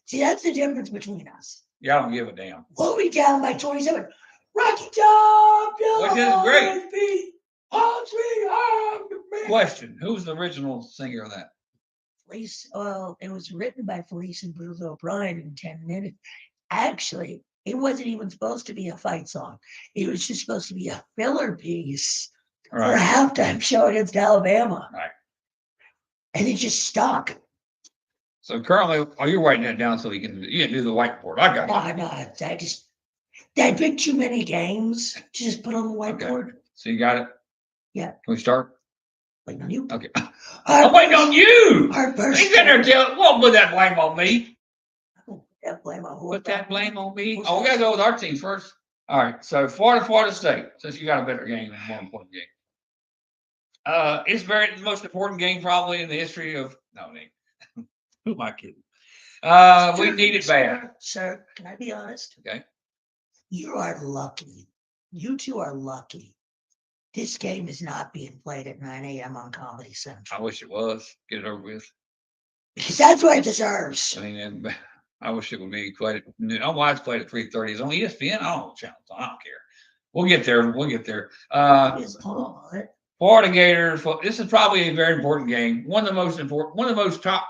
See, that's the difference between us. Y'all don't give a damn. We'll be down by 27. Rocky Top, which is great. great. Question: who's the original singer of that? Felice, well, it was written by Felice and Bruce O'Brien in 10 minutes. Actually, it wasn't even supposed to be a fight song. It was just supposed to be a filler piece for a halftime show against Alabama. Right. And it just stuck. So currently, you're writing that down so you can do the whiteboard. I got it. No, I picked too many games to just put on the whiteboard. Okay. So you got it? Yeah. Can we start? Waiting on you. Okay. I'm waiting on you. Our first. He's in there won't put that blame on me. Put that blame on who? Put that blame on me. Oh, we gotta go with our teams first. All right. So Florida State, since you got a better game and a more important game. It's the most important game probably in the history of Nick. Who am I kidding? We need it bad. Sir, can I be honest? Okay. You are lucky. You two are lucky. This game is not being played at 9 a.m. on Comedy Central. I wish it was. Get it over with. Because that's what it deserves. I mean, I wish it would be played at noon. Oh, why it's played at 3:30? It's on ESPN. I don't know channels. I don't care. We'll get there. Florida Gators. This is probably a very important game. One of the most top.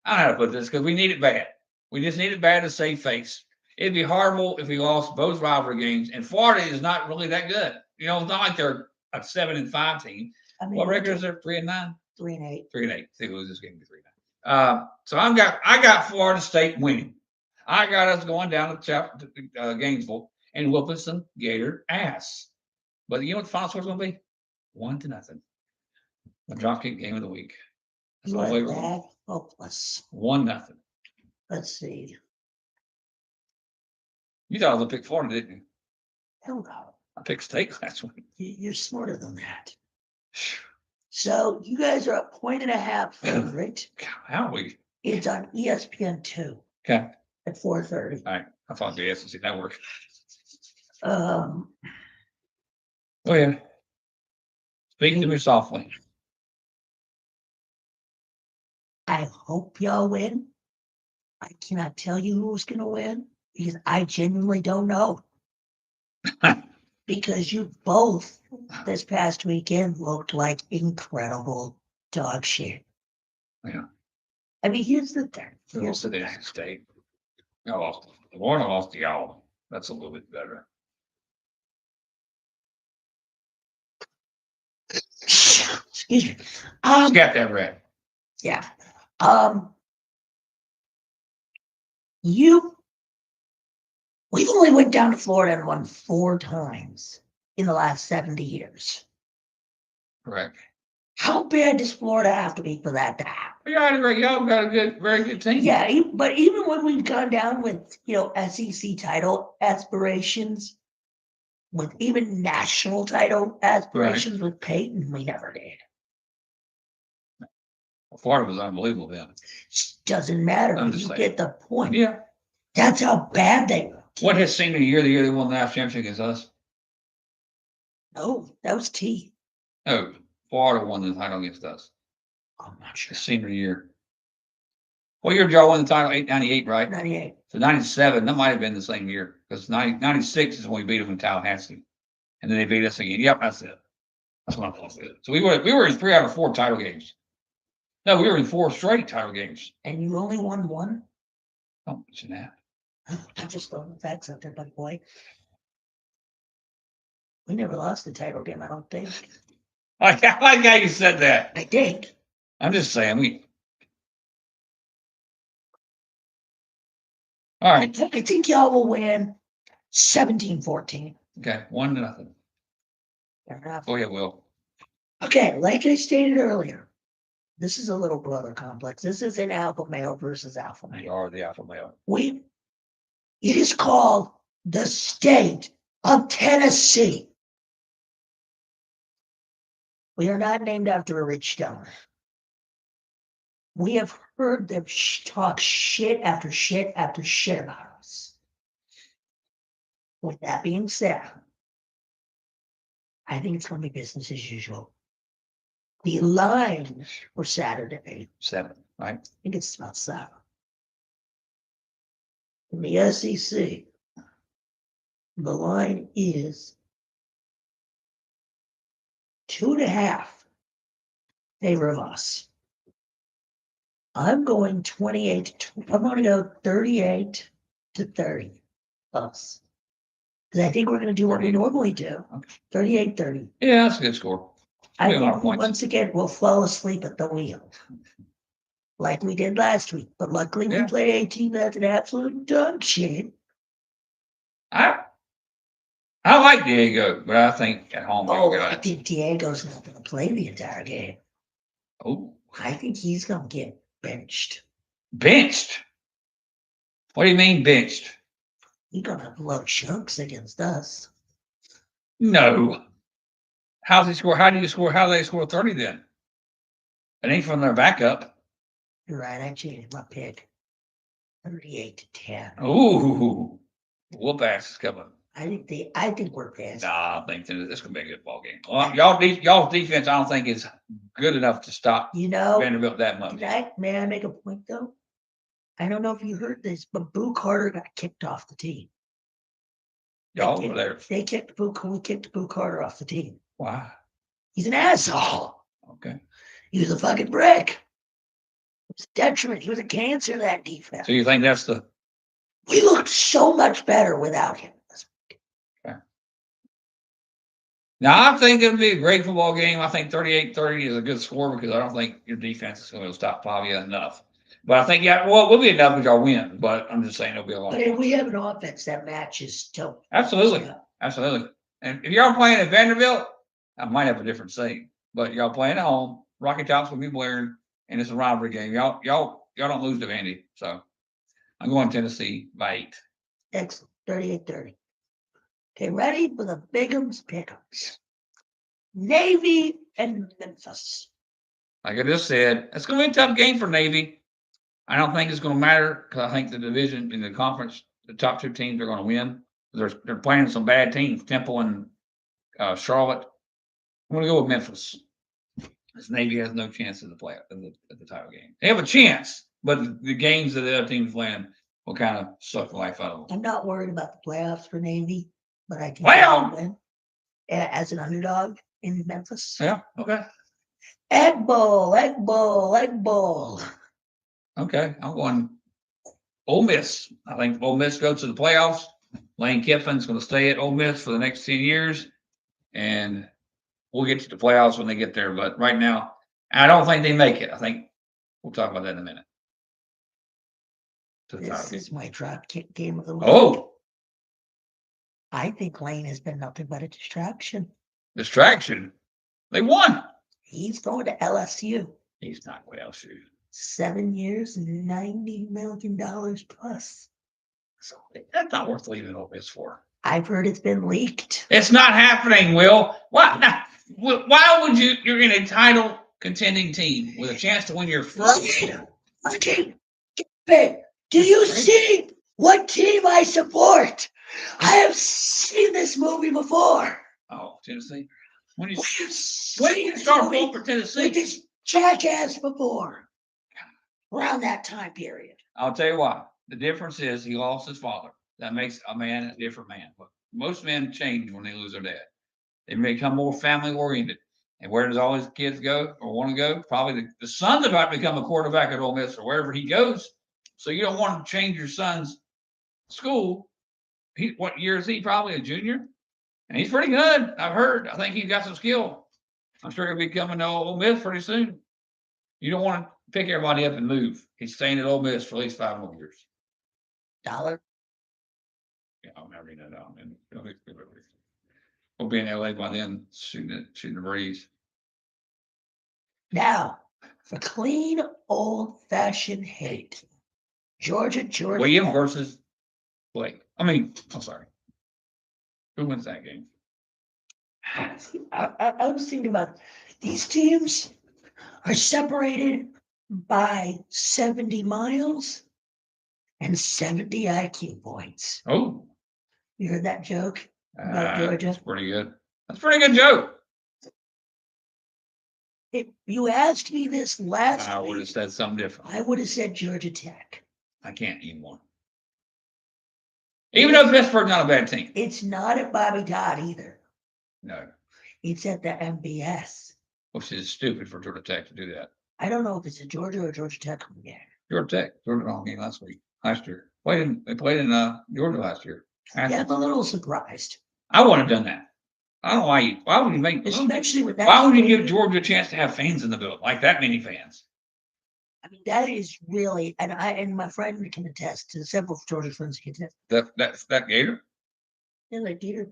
I don't know how to put this because we need it bad. We just need it bad to save face. It'd be horrible if we lost both rivalry games. And Florida is not really that good. It's not like they're a 7-5 team. I mean, what record is there? 3-9? 3-8. 3-8. They lose this game to 3-9. So I got Florida State winning. I got us going down to Gainesville and whooping some Gator ass. But you know what the final score is going to be? 1-0. A dropkick game of the week. That's all the way around. Hopeless. 1-0. Let's see. You thought I was going to pick Florida, didn't you? Hell no. I picked State last week. You're smarter than that. So you guys are a 1.5 favorite. How are we? It's on ESPN 2. Okay. At 4:30. All right. I thought the SEC Network. Oh yeah. Speak to me softly. I hope y'all win. I cannot tell you who's going to win because I genuinely don't know. Because you both this past weekend looked like incredible dog shit. Yeah. I mean, here's the thing. Here's the State. I lost. Florida lost to y'all. That's a little bit better. Excuse me. Got that right. Yeah. We've only went down to Florida and won 4 times in the last 70 years. Correct. How bad does Florida have to be for that to happen? Y'all got a very good team. Yeah, but even when we've gone down with, SEC title aspirations, with even national title aspirations with Peyton, we never did. Florida was unbelievable then. Doesn't matter. You get the point. Yeah. That's how bad they were. What has senior year, the year they won the national championship against us? No, that was T. No, Florida won the title against us. I'm not sure. Senior year. What year did y'all win the title? 98, right? 98. So 97, that might have been the same year. Because 96 is when we beat them in Tallahassee. And then they beat us again. Yep, that's it. That's what I thought. So we were in 3 out of 4 title games. No, we were in 4 straight title games. And you only won 1? Don't mention that. I'm just throwing the facts out there, buddy boy. We never lost the title game, I don't think. I like how you said that. I think. I'm just saying all right. I think y'all will win 17-14. Okay, 1-0. Fair enough. Oh yeah, Will. Okay, like I stated earlier, this is a little brother complex. This is an alpha male versus alpha You male. are the alpha male. It is called the state of Tennessee. We are not named after a rich donor. We have heard them talk shit after shit after shit about us. With that being said, I think it's going to be business as usual. The line for Saturday, 7, right? I think it's about 7. In the SEC, the line is 2.5 favor of us. I'm going 28. I'm going to go 38-30 us. Because I think we're going to do what we normally do. 38-30. Yeah, that's a good score. I Be a lot of think we, points. once again, we'll fall asleep at the wheel. Like we did last week. But luckily we Yeah. played 18 that's an absolute dog shit. I like Diego, but I think at home Oh, we'll I get it. think Diego's not going to play the entire game. Oh, I think he's going to get benched. benched. What do you mean benched? He's going to blow chunks against us. No. How's he score? How do they score 30 then? It ain't from their backup. You're right. I changed my pick. 38-10. Ooh. Whoop ass is coming. I think we're past. Nah, I think this is gonna be a good ball game. Well, y'all's defense, I don't think is good enough to stop Vanderbilt that much. May I make a point though? I don't know if you heard this, but Boo Carter got kicked off the team. Y'all were there. We kicked Boo Carter off the team. Why? He's an asshole. Okay. He was a fucking brick. He was a detriment. He was a cancer, that defense. So you think that's the We looked so much better without him. okay. Now I think it'll be a great football game. I think 38-30 is a good score because I don't think your defense is going to stop Pavia enough. But I think we'll be enough because y'all win. But I'm just saying it'll be a lot. But if we have an offense that matches to Absolutely. Absolutely. And if y'all playing at Vanderbilt, I might have a different say. But y'all playing at home, Rocky Top's will be blaring, and it's a rivalry game. Y'all don't lose to Vandy. So I'm going Tennessee by 8. Excellent. 38-30. Okay, ready for the Bigums Pickums. Navy and Memphis. Like I just said, it's going to be a tough game for Navy. I don't think it's going to matter because I think the division in the conference, the top 2 teams are going to win. They're playing some bad teams, Temple and Charlotte. I'm going to go with Memphis. This Navy has no chance in the play at the title game. They have a chance, but the games that the other teams playing will kind of suck the life out of them. I'm not worried about the playoffs for Navy, but I think Well, win as an underdog in Memphis. Yeah. Okay. Egg Bowl, Egg Bowl, Egg Bowl. Okay. I'm going Ole Miss. I think Ole Miss goes to the playoffs. Lane Kiffin's going to stay at Ole Miss for the next 10 years, and we'll get to the playoffs when they get there. But right now, I don't think they make it. I think we'll talk about that in a minute. This is my drop kick game of the week. Oh, I think Lane has been nothing but a distraction. They won. He's going to LSU. He's not going to LSU. 7 years, $90 million plus. So that's not worth leaving Ole Miss for. I've heard it's been leaked. It's not happening, Will. Why would you're in a title contending team with a chance to win your first? Okay. Hey, do you see what team I support? I have seen this movie before. Oh, Tennessee. When do you start pulling for Tennessee? With this jackass before. Around that time period. I'll tell you why. The difference is he lost his father. That makes a man a different man. But most men change when they lose their dad. They become more family oriented. And where does all his kids go or want to go? Probably the son's about to become a quarterback at Ole Miss or wherever he goes. So you don't want to change your son's school. What year is he? Probably a junior. And he's pretty good. I've heard. I think he's got some skill. I'm sure he'll be coming to Ole Miss pretty soon. You don't want to pick everybody up and move. He's staying at Ole Miss for at least 5 more years. Dollar. Yeah, I'm never that out. And we'll be in LA by then, shooting the breeze. Now, for clean, old-fashioned hate, Georgia. William versus Blake. I'm sorry. Who wins that game? I was thinking about these teams are separated by 70 miles and 70 IQ points. Oh, You heard that joke about Georgia? That's pretty good. That's a pretty good joke. If you asked me this last I would have week, said something different. I would have said Georgia Tech. I can't anymore. Even though Pittsburgh's not a bad team. It's not at Bobby Dodd either. No. It's at the MBS. Which is stupid for Georgia Tech to do that. I don't know if it's a Georgia or Georgia Tech game. Georgia Tech. Georgia wrong game last year. They played in Georgia last year. Yeah, I'm a little surprised. I wouldn't have done that. I don't know why would you make especially with that. Why would you give Georgia a chance to have fans in the building? Like that many fans? I mean, that is really, and my friend can attest to several Georgia friends can attest. That Gator? Yeah, like Gator.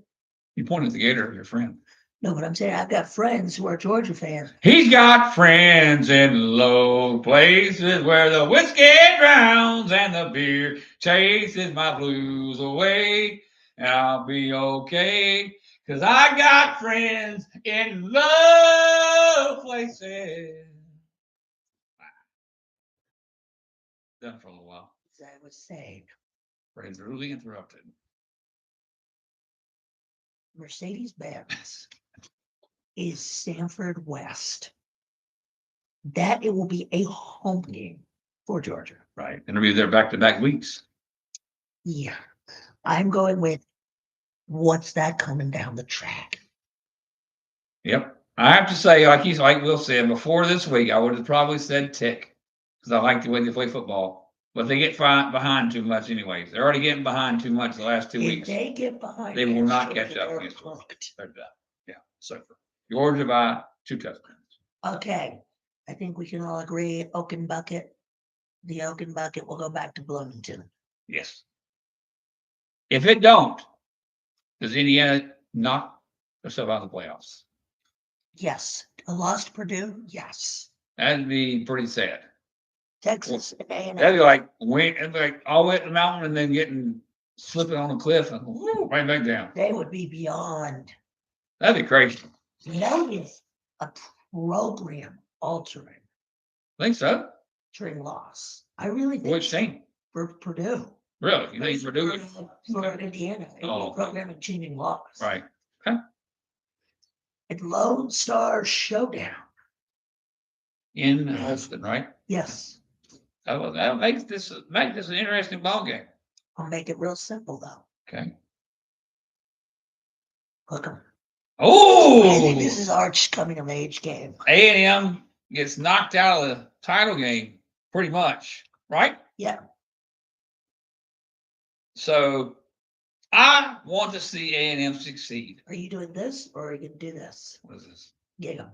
You pointed at the Gator, your friend. No, but I'm saying I've got friends who are Georgia fans. He's got friends in low places where the whiskey drowns and the beer chases my blues away. And I'll be okay, 'cause I got friends in low places. Done for a little while. As I was saying, Rudely interrupted. Mercedes-Benz is Sanford West. That it will be a home game for Georgia. Right. And it'll be there back-to-back weeks. Yeah. I'm going with what's that coming down the track? Yep. I have to say, like Will said, before this week, I would have probably said Tech, because I like the way they play football. But they get behind too much anyways. They're already getting behind too much the last 2 weeks. If they get behind, they will not catch up against Georgia. They're done. Yeah. So Georgia by 2 touchdowns. Okay. I think we can all agree Oaken Bucket. The Oaken Bucket will go back to Bloomington. Yes. If it don't, does Indiana knock themselves out of the playoffs? Yes. A loss to Purdue? Yes. That'd be pretty sad. Texas and A&M. That'd be like all the way up the mountain and then slipping on a cliff and right back down. They would be beyond. That'd be crazy. That is a program altering. Think so? During loss. I really think. Which team? For Purdue. Really? You think Purdue? For Indiana. Oh. Program and changing loss. Right. Okay. And Lone Star Showdown. In Austin, right? Yes. That makes this an interesting ball game. I'll make it real simple though. Okay. Hook 'em. Oh, I think this is Arch's coming of age game. A&M gets knocked out of the title game, pretty much, right? Yeah. So I want to see A&M succeed. Are you doing this or are you gonna do this? What is this? Get 'em.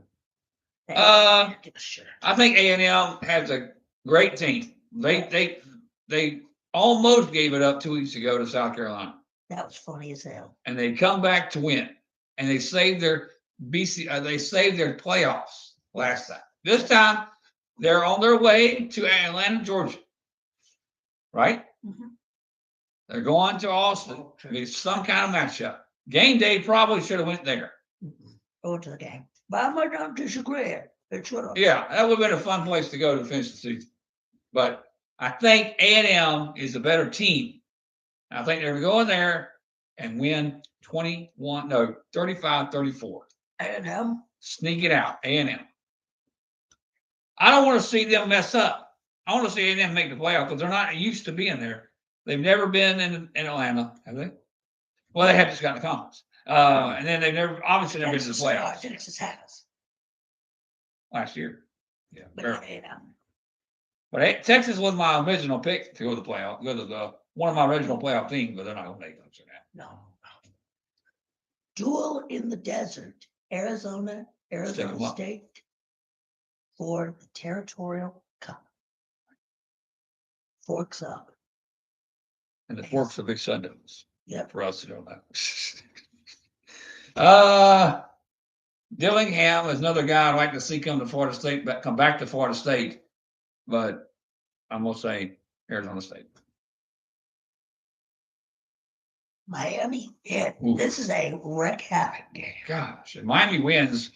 Sure. I think A&M has a great team. They almost gave it up 2 weeks ago to South Carolina. That was funny as hell. And they come back to win. And they saved their they saved their playoffs last time. This time they're on their way to Atlanta, Georgia. Right? Mm-hmm. They're going to Austin. It's some kind of matchup. Game day probably should have went there. Go to the game. But I might not disagree. It should have. Yeah, that would have been a fun place to go to finish the season. But I think A&M is a better team. I think they're going to go in there and win 35-34. A&M? Sneak it out, A&M. I don't want to see them mess up. I want to see A&M make the playoff because they're not used to being there. They've never been in Atlanta, have they? Well, they have just gotten the conference. And then they've obviously never been to the playoffs. Texas has. Last year. Yeah. But A&M. But Texas was my original pick to go to the playoff. Go to one of my original playoff teams, but they're not going to make them. No. Duel in the desert. Arizona Arizona 'em up. State for the Territorial Cup. Forks up. And the Forks are big Sun Devils. Yep. For us who don't know. Dillingham is another guy I'd like to see come to Florida State, but come back to Florida State. But I'm gonna say Arizona State. Miami. Yeah, Oof. this is a wreck havoc game. Gosh, if Miami wins,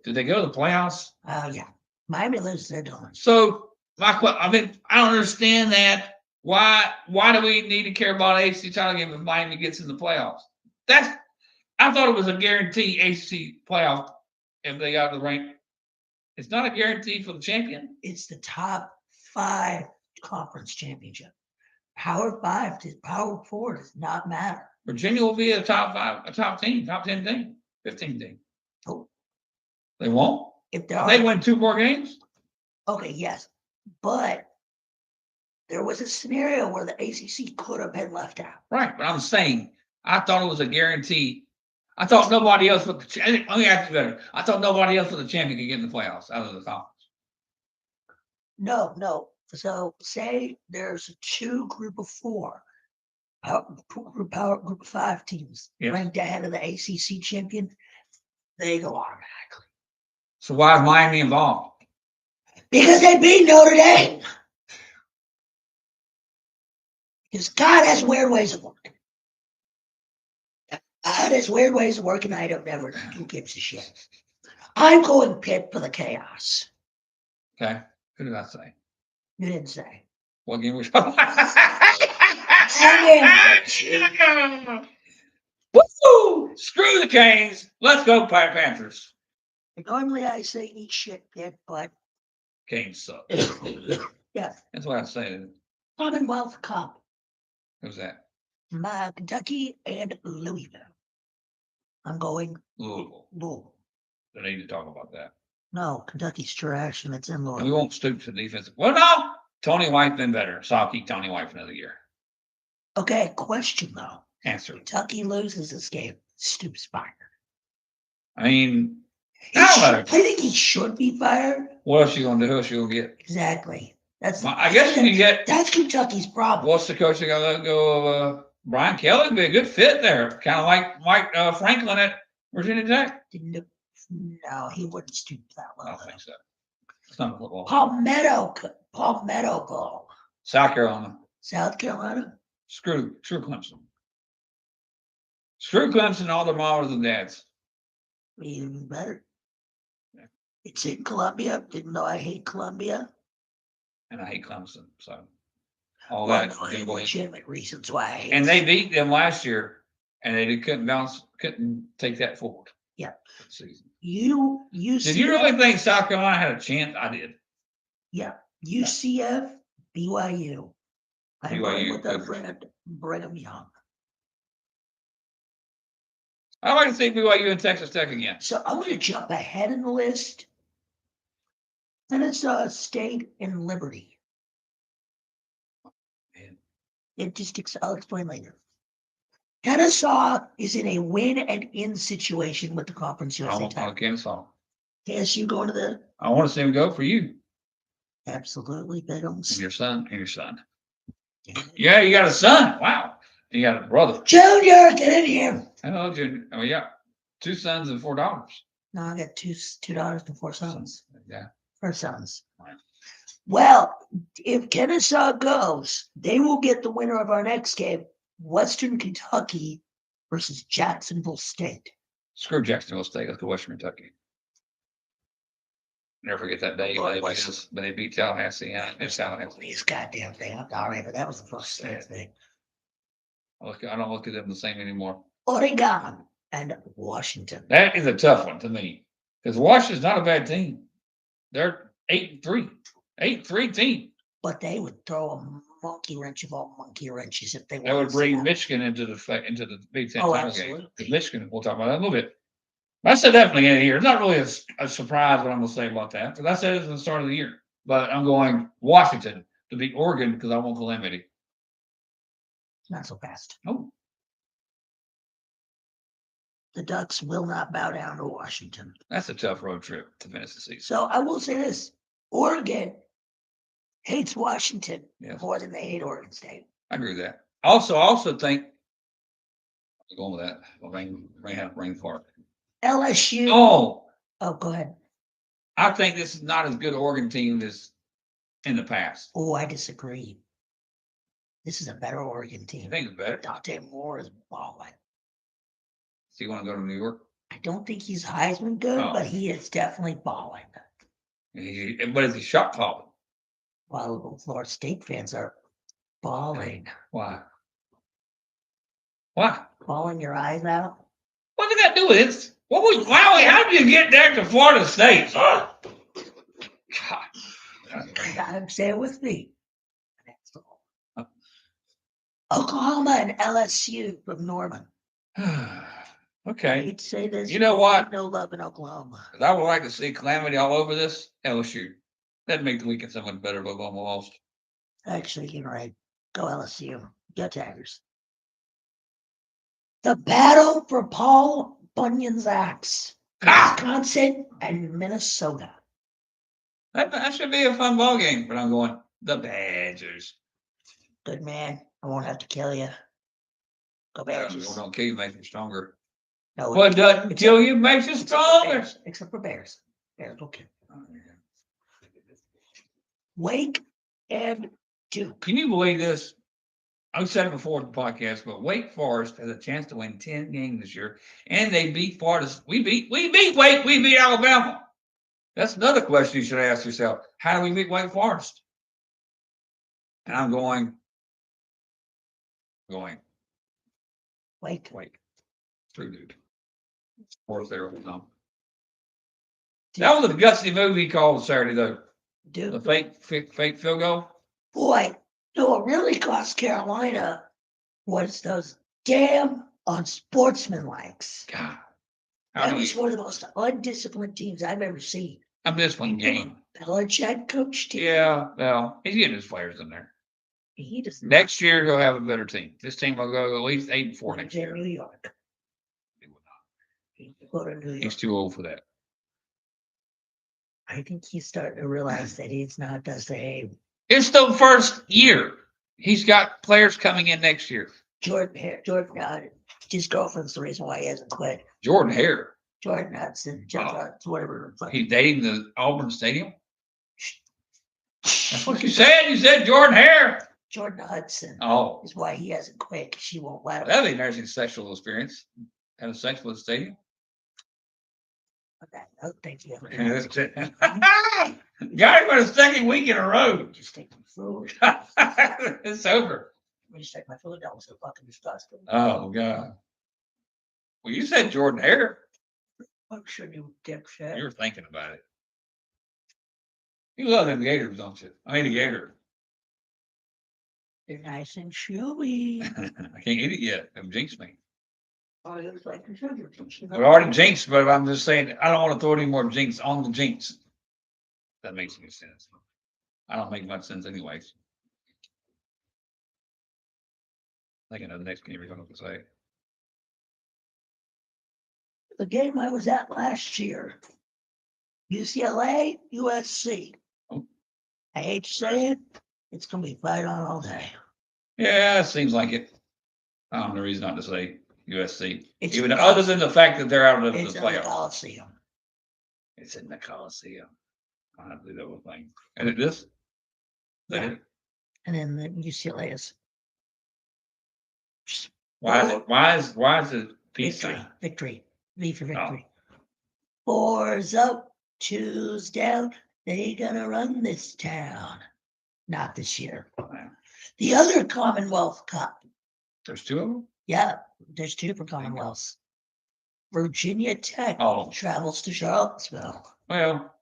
did they go to the playoffs? Yeah. Miami loses, they're done. So I mean, I don't understand that. Why do we need to care about ACC title game if Miami gets in the playoffs? I thought it was a guarantee ACC playoff if they got the rank. It's not a guarantee for the champion. It's the top 5 conference championship. Power 5 to Power 4 does not matter. Virginia will be a top 5, a top team, top 10 team, 15 team. Oh. They won't. If they win 2 more games. Okay, yes, but there was a scenario where the ACC could have been left out. Right, but I'm saying I thought it was a guarantee. I thought nobody else but the. Let me ask you better. I thought nobody else but the champion could get in the playoffs out of the conference. No. So say there's a 2 group of 4, group of 5 teams ranked ahead of the ACC champion. They go automatically. So why is Miami involved? Because they beat Notre Dame. Because God has weird ways of working. God has weird ways of working. I don't ever. Who gives a shit? I'm going Pitt for the chaos. Okay. Who did I say? You didn't say. What game was Woo! Screw the Canes. Let's go, Panthers. Normally I say eat shit, Pitt, but Canes suck. Yeah. That's what I say. Commonwealth Cup. Who's that? Kentucky and Louisville. I'm going Louisville. They need to talk about that. No, Kentucky's trash, and it's in Louisville. And we won't stoop to the defense. Well, no. Tony White been better, so I'll keep Tony White for another year. Okay, question though. Answer. Kentucky loses this game. Stoops fired. I mean, I think he should be fired. What else you gonna do? Who else you gonna get? Exactly. I guess you can get. That's Kentucky's problem. What's the coach that got let go of? Brian Kelly would be a good fit there, kind of like Mike Franklin at Virginia Tech. No, he wouldn't stoop that low. I don't think so. It's not football. Palmetto Bowl. South Carolina. South Carolina. Screw Clemson. Screw Clemson, all their mamas and dads. Even better. Yeah. It's in Columbia. Didn't know I hate Columbia. And I hate Clemson. So all well, that. No, legitimate reasons why I hate And they beat them last year, and they couldn't take that forward. Yeah. Season. You did you really think South Carolina had a chance? I did. Yeah. UCF, BYU. I'm going with Brigham Young. I'd like to see BYU and Texas Tech again. So I'm going to jump ahead in the list. And it's State and Liberty. Man. I'll explain later. Kennesaw is in a win and in situation with the Conference USA title. Kennesaw. KSU going to the. I want to see him go for you. Absolutely, Biggums. And your son. Yeah, you got a son. Wow. You got a brother. Junior, get in here. Hello, Junior. Oh, yeah. 2 sons and $4. No, I got $2 and 4 sons. Yeah. 4 sons. Right. Well, if Kennesaw goes, they will get the winner of our next game, Western Kentucky versus Jacksonville State. Screw Jacksonville State. Let's go Western Kentucky. Never forget that day when they beat Tallahassee. It's Tallahassee. This goddamn thing. I'm sorry, but that was the first thing. I don't look at them the same anymore. Oregon and Washington. That is a tough one to me because Washington's not a bad team. They're 8-3, 8-3 team. But they would throw a monkey wrench of all monkey wrenches if they. That would bring Michigan into the Big Ten title game. Michigan, we'll talk about that in a little bit. I said definitely in here. It's not really a surprise what I'm going to say about that because I said it at the start of the year. But I'm going Washington to beat Oregon because I want calamity. Not so fast. Oh. The Ducks will not bow down to Washington. That's a tough road trip to finish the season. So I will say this: Oregon hates Washington Yes. more than they hate Oregon State. I agree with that. I also think I'm going with that. Rain fart. LSU. Oh, Go ahead. I think this is not as good Oregon team as in the past. Oh, I disagree. This is a better Oregon team. You think it's better? Dante Moore is balling. So you want to go to New York? I don't think he's Heisman good, Oh. but he is definitely balling. But is he shot calling? While Florida State fans are balling. Why? Why? Bawling your eyes out? What does that do with it? How did you get there to Florida State? God. Say it with me. Oklahoma and LSU from Norman. I Okay. hate to say this. You know what? No love in Oklahoma. I would like to see calamity all over this. LSU. That'd make the weekend so much better if Oklahoma lost. Actually, you're right. Go LSU. Go Tigers. The battle for Paul Bunyan's axe. Wisconsin and Minnesota. That should be a fun ball game, but I'm going the Badgers. Good man. I won't have to kill you. Go Badgers. Don't kill you, make you stronger. No, What doesn't kill you makes you stronger. Except for Bears. Bears will kill. Wake and Duke. Can you believe this? I've said it before in the podcast, but Wake Forest has a chance to win 10 games this year, and they beat Florida. We beat Wake. We beat Alabama. That's another question you should ask yourself. How do we beat Wake Forest? And I'm going. Wake. True dude. Of course, there was some. That was a gutsy move he called Saturday, though. Dude. The fake field goal. Boy, what really cost Carolina was those damn unsportsmanlikes. God. That was one of the most undisciplined teams I've ever seen. Undisciplined game. Belichick coach team. Yeah, well, he's getting his players in there. He does next year he'll have a better team. This team will go at least 8-4 next year. New York. He will not. He will go to New York. He's too old for that. I think he's starting to realize that he's not the same. It's the first year. He's got players coming in next year. Jordan, his girlfriend's the reason why he hasn't quit. Jordan Hare. Jordan Hudson, whatever. He's dating the Auburn Stadium. That's what you said. You said Jordan Hare. Jordan Hudson. Oh, is why he hasn't quit. She won't let him. That'd be an interesting sexual experience. Having sex with a stadium. Okay, no, thank you. Got him for the second week in a row. Just take my food. It's over. Let me just take my food. That was so fucking disgusting. Oh God. Well, you said Jordan Hare. I'm sure you dipshit. You were thinking about it. You love them Gators, don't you? I mean, the Gator. They're nice and chewy. I can't eat it yet. Them jinx me. Oh, it was like sugar. We already jinxed, but I'm just saying I don't want to throw any more jinx on the jinx. That makes any sense. I don't make much sense anyways. I think I know the next game you're going to say. The game I was at last year, UCLA, USC. Oh. I hate to say it, it's going to be fight on all day. Yeah, it seems like it. I don't know reason not to say USC. It's even other than the fact that they're out of the it's in the playoffs. Coliseum. It's in the Coliseum. I'll have to do that whole thing. And it is? Yeah. And then the UCLA is Why is it peace victory. V for victory. Four's up, two's down. They gonna run this town. Not this year. The other Commonwealth Cup. There's two of them? Yeah, there's two for Commonwealths. Virginia Tech travels to Charlottesville. Well,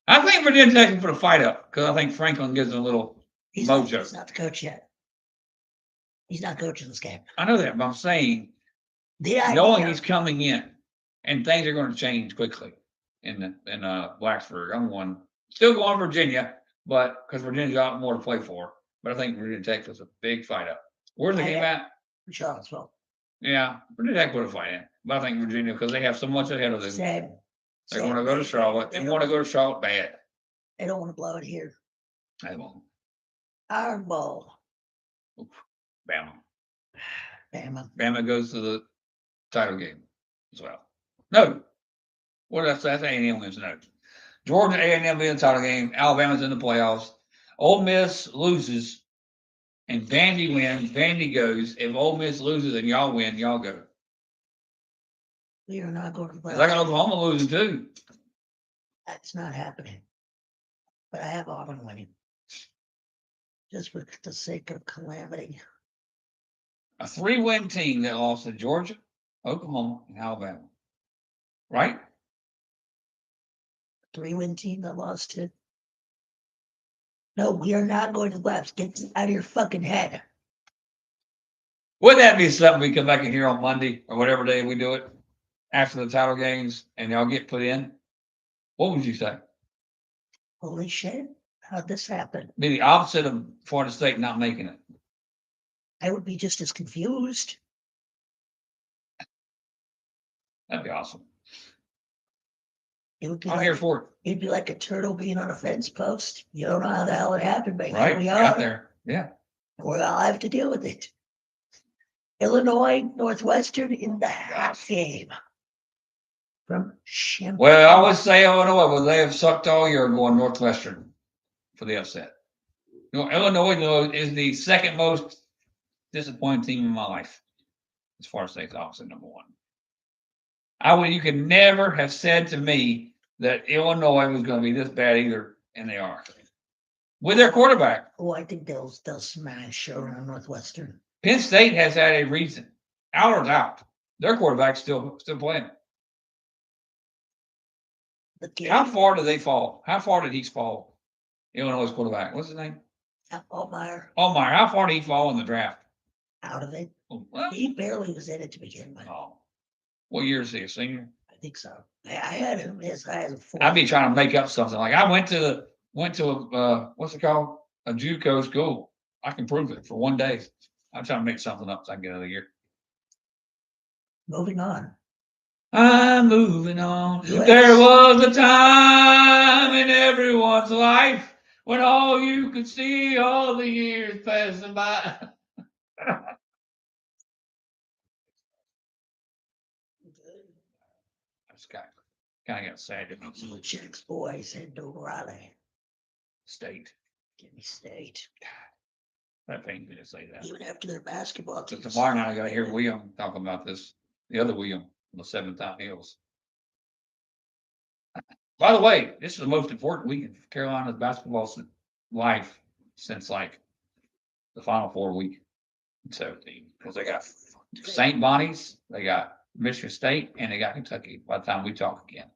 I think Virginia Tech can put a fight up because I think Franklin gives them a little mojo. He's not the coach yet. He's not coaching this game. I know that, but I'm saying knowing he's coming in and things are going to change quickly in Blacksburg. Still going Virginia, but because Virginia's got more to play for. But I think Virginia Tech was a big fight up. Where's the game at? Charlottesville. Yeah, Virginia Tech would have fight in. But I think Virginia, because they have so much ahead of them. Same. They're going to go to Charlotte. They want to go to Charlotte bad. They don't want to blow it here. They won't. Iron Bowl. Bama. Bama. Bama goes to the title game as well. No. What did I say? I think A&M wins. No. Georgia, A&M be in the title game. Alabama's in the playoffs. Ole Miss loses, and Vandy wins. Vandy goes. If Ole Miss loses and y'all win, y'all go. We are not going to play. I got Oklahoma losing too. That's not happening. But I have Auburn winning. Just for the sake of calamity. A 3-win team that lost to Georgia, Oklahoma, and Alabama. Right? 3-win team that lost to. No, we are not going to lapse. Get this out of your fucking head. Wouldn't that be something we come back in here on Monday or whatever day we do it after the title games and y'all get put in? What would you say? Holy shit. How'd this happen? Be the opposite of Florida State not making it. I would be just as confused. That'd be awesome. It would be I'm like, here for it. it'd be like a turtle being on a fence post. You don't know how the hell it happened, but Right? here we Got are. there. Yeah. We'll all have to deal with it. Illinois, Northwestern in the half game. From Champaign. Well, I would say Illinois, but they have sucked all year going Northwestern for the upset. You know, Illinois is the second most disappointing team in my life as far as state's obviously number one. You could never have said to me that Illinois was going to be this bad either, and they are. With their quarterback. Oh, I think they'll smash around Northwestern. Penn State has had a reason. Allard's out. Their quarterback's still playing. How far did they fall? How far did he fall? Illinois quarterback. What's his name? Altmaier. Altmaier. How far did he fall in the draft? Out of it. Well, He barely was in it to begin with. oh. What year is he? A senior? I think so. I had him as high as a 4. I'd be trying to make up something. Like I went to what's it called? A JUCO school. I can prove it for one day. I'm trying to make something up so I can get another year. Moving on. I'm moving on. There was a time in everyone's life when all you could see all the years passing by. That's kind of got sad. Blue Chicks boys head to Raleigh. State. Give me State. That pains me to say that. Even after their basketball team. Tomorrow night I got to hear William talk about this. The other William on the 7th Hills. By the way, this is the most important week in Carolina's basketball life since like the Final Four week in 17, because they got St. Bonnie's, they got Michigan State, and they got Kentucky. By the time we talk again,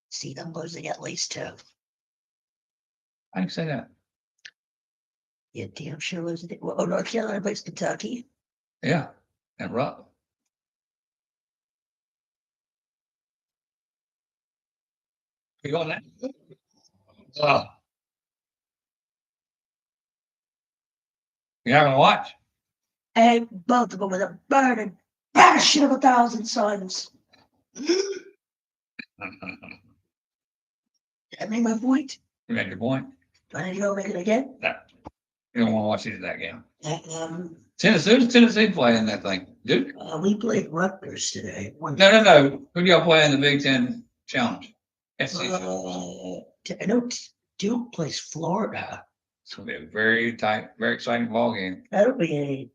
see them losing at least 2. I can say that. Yeah, damn sure losing it. Oh, North Carolina plays Kentucky. Yeah, and Rupp. You going that? You're not gonna watch? And both of them with a burning passion of 1,000 suns. Did I make my point? You made your point. Do I need to go make it again? No. You don't want to watch either that game. Who's Tennessee playing that thing? Duke? We played Rutgers today. No. Who do y'all play in the Big Ten Challenge? SEC. I know Duke plays Florida. It's going to be a very tight, very exciting ball game. That'll be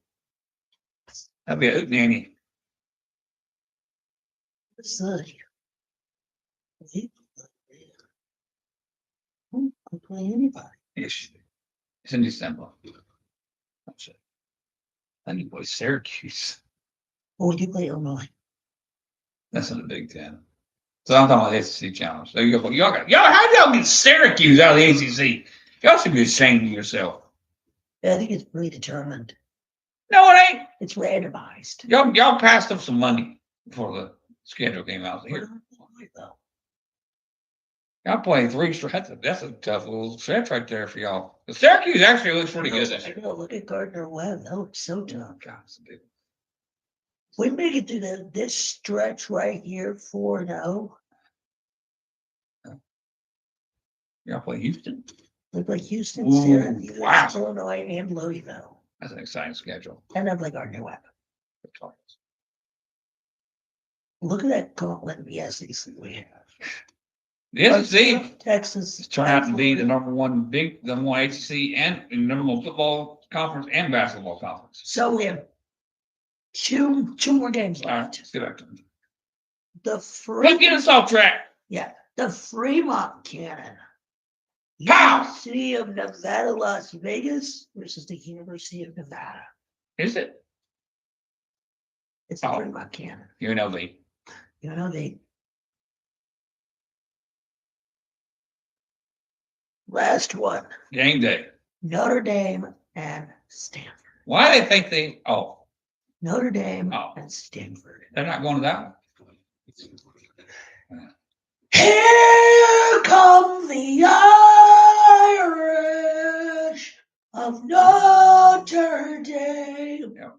That'll be a hoot nanny. Who can play anybody? It's in December. That's it. Then you play Syracuse. Or would you play Illinois? That's in the Big Ten. So I'm talking about the SEC Challenge. There you go. How do y'all get Syracuse out of the ACC? Y'all should be ashamed of yourself. I think it's predetermined. No, it ain't. It's randomized. Y'all passed up some money before the schedule came out here. Y'all playing 3 straight. That's a tough little stretch right there for y'all. The Syracuse actually looks pretty good. I know. Look at Gardner Webb. That looks so tough. God, it's a big. We make it through this stretch right here, 4-0. You're gonna play Houston. Look like Houston, Ooh, Syracuse, wow. Illinois, and Louisville. That's an exciting schedule. And then like our new weapon. Look at that gauntlet in the SEC we have. The SEC Texas has turned out to be the number one ACC and number one football conference and basketball conference. So we have two more games All right, left. let's get back to them. Let's get us off track. Yeah, the Fremont Cannon. How? University of Nevada, Las Vegas versus the University of Nevada. Is it? It's the Fremont Cannon. UNLV. UNLV. Last one. Game day. Notre Dame and Stanford. Why do they think they? Oh, Notre Dame and Stanford. They're not going to that one. Here come the Irish of Notre Dame. Yeah.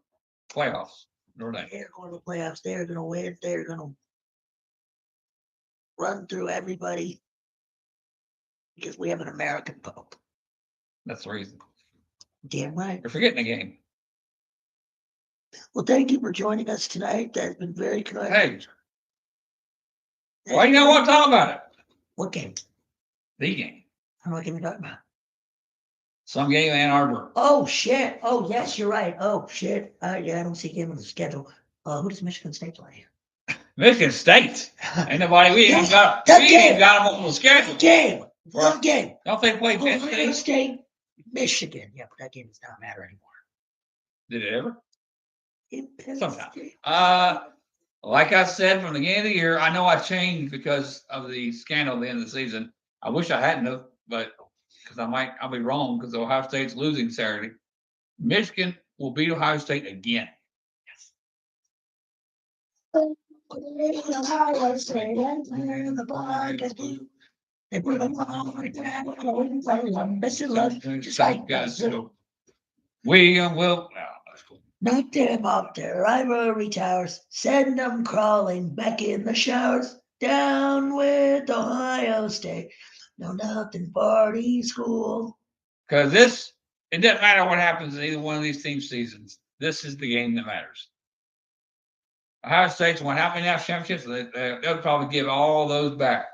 Playoffs. Notre Dame. They're going to the playoffs. They're going to win. They're going to run through everybody because we have an American Pope. That's the reason. Damn right. You're forgetting the game. Well, thank you for joining us tonight. That's been very kind. Hey. Why do you not want to talk about it? What game? The game. I don't know what game you're talking about. Some game in Ann Arbor. Oh, shit. Oh, yes, you're right. Oh, shit. Yeah, I don't see a game on the schedule. Who does Michigan State play? Michigan State. Ain't nobody. We ain't got them on the schedule. One game. Don't they play Penn Ohio State? State, Michigan. Yeah, but that game does not matter anymore. Did it ever? In Penn Sometime. State. Like I said from the beginning of the year, I know I changed because of the scandal at the end of the season. I wish I hadn't have, but because I'll be wrong because Ohio State's losing Saturday. Michigan will beat Ohio State again. Ohio State and the black is blue. They put them on like that. Best of luck, just like us. William will. Knock them off their rivalry towers. Send them crawling back in the showers. Down with Ohio State. No nothing party school. Because it doesn't matter what happens in either one of these team seasons. This is the game that matters. Ohio State's won how many national championships? They'll probably give all those back.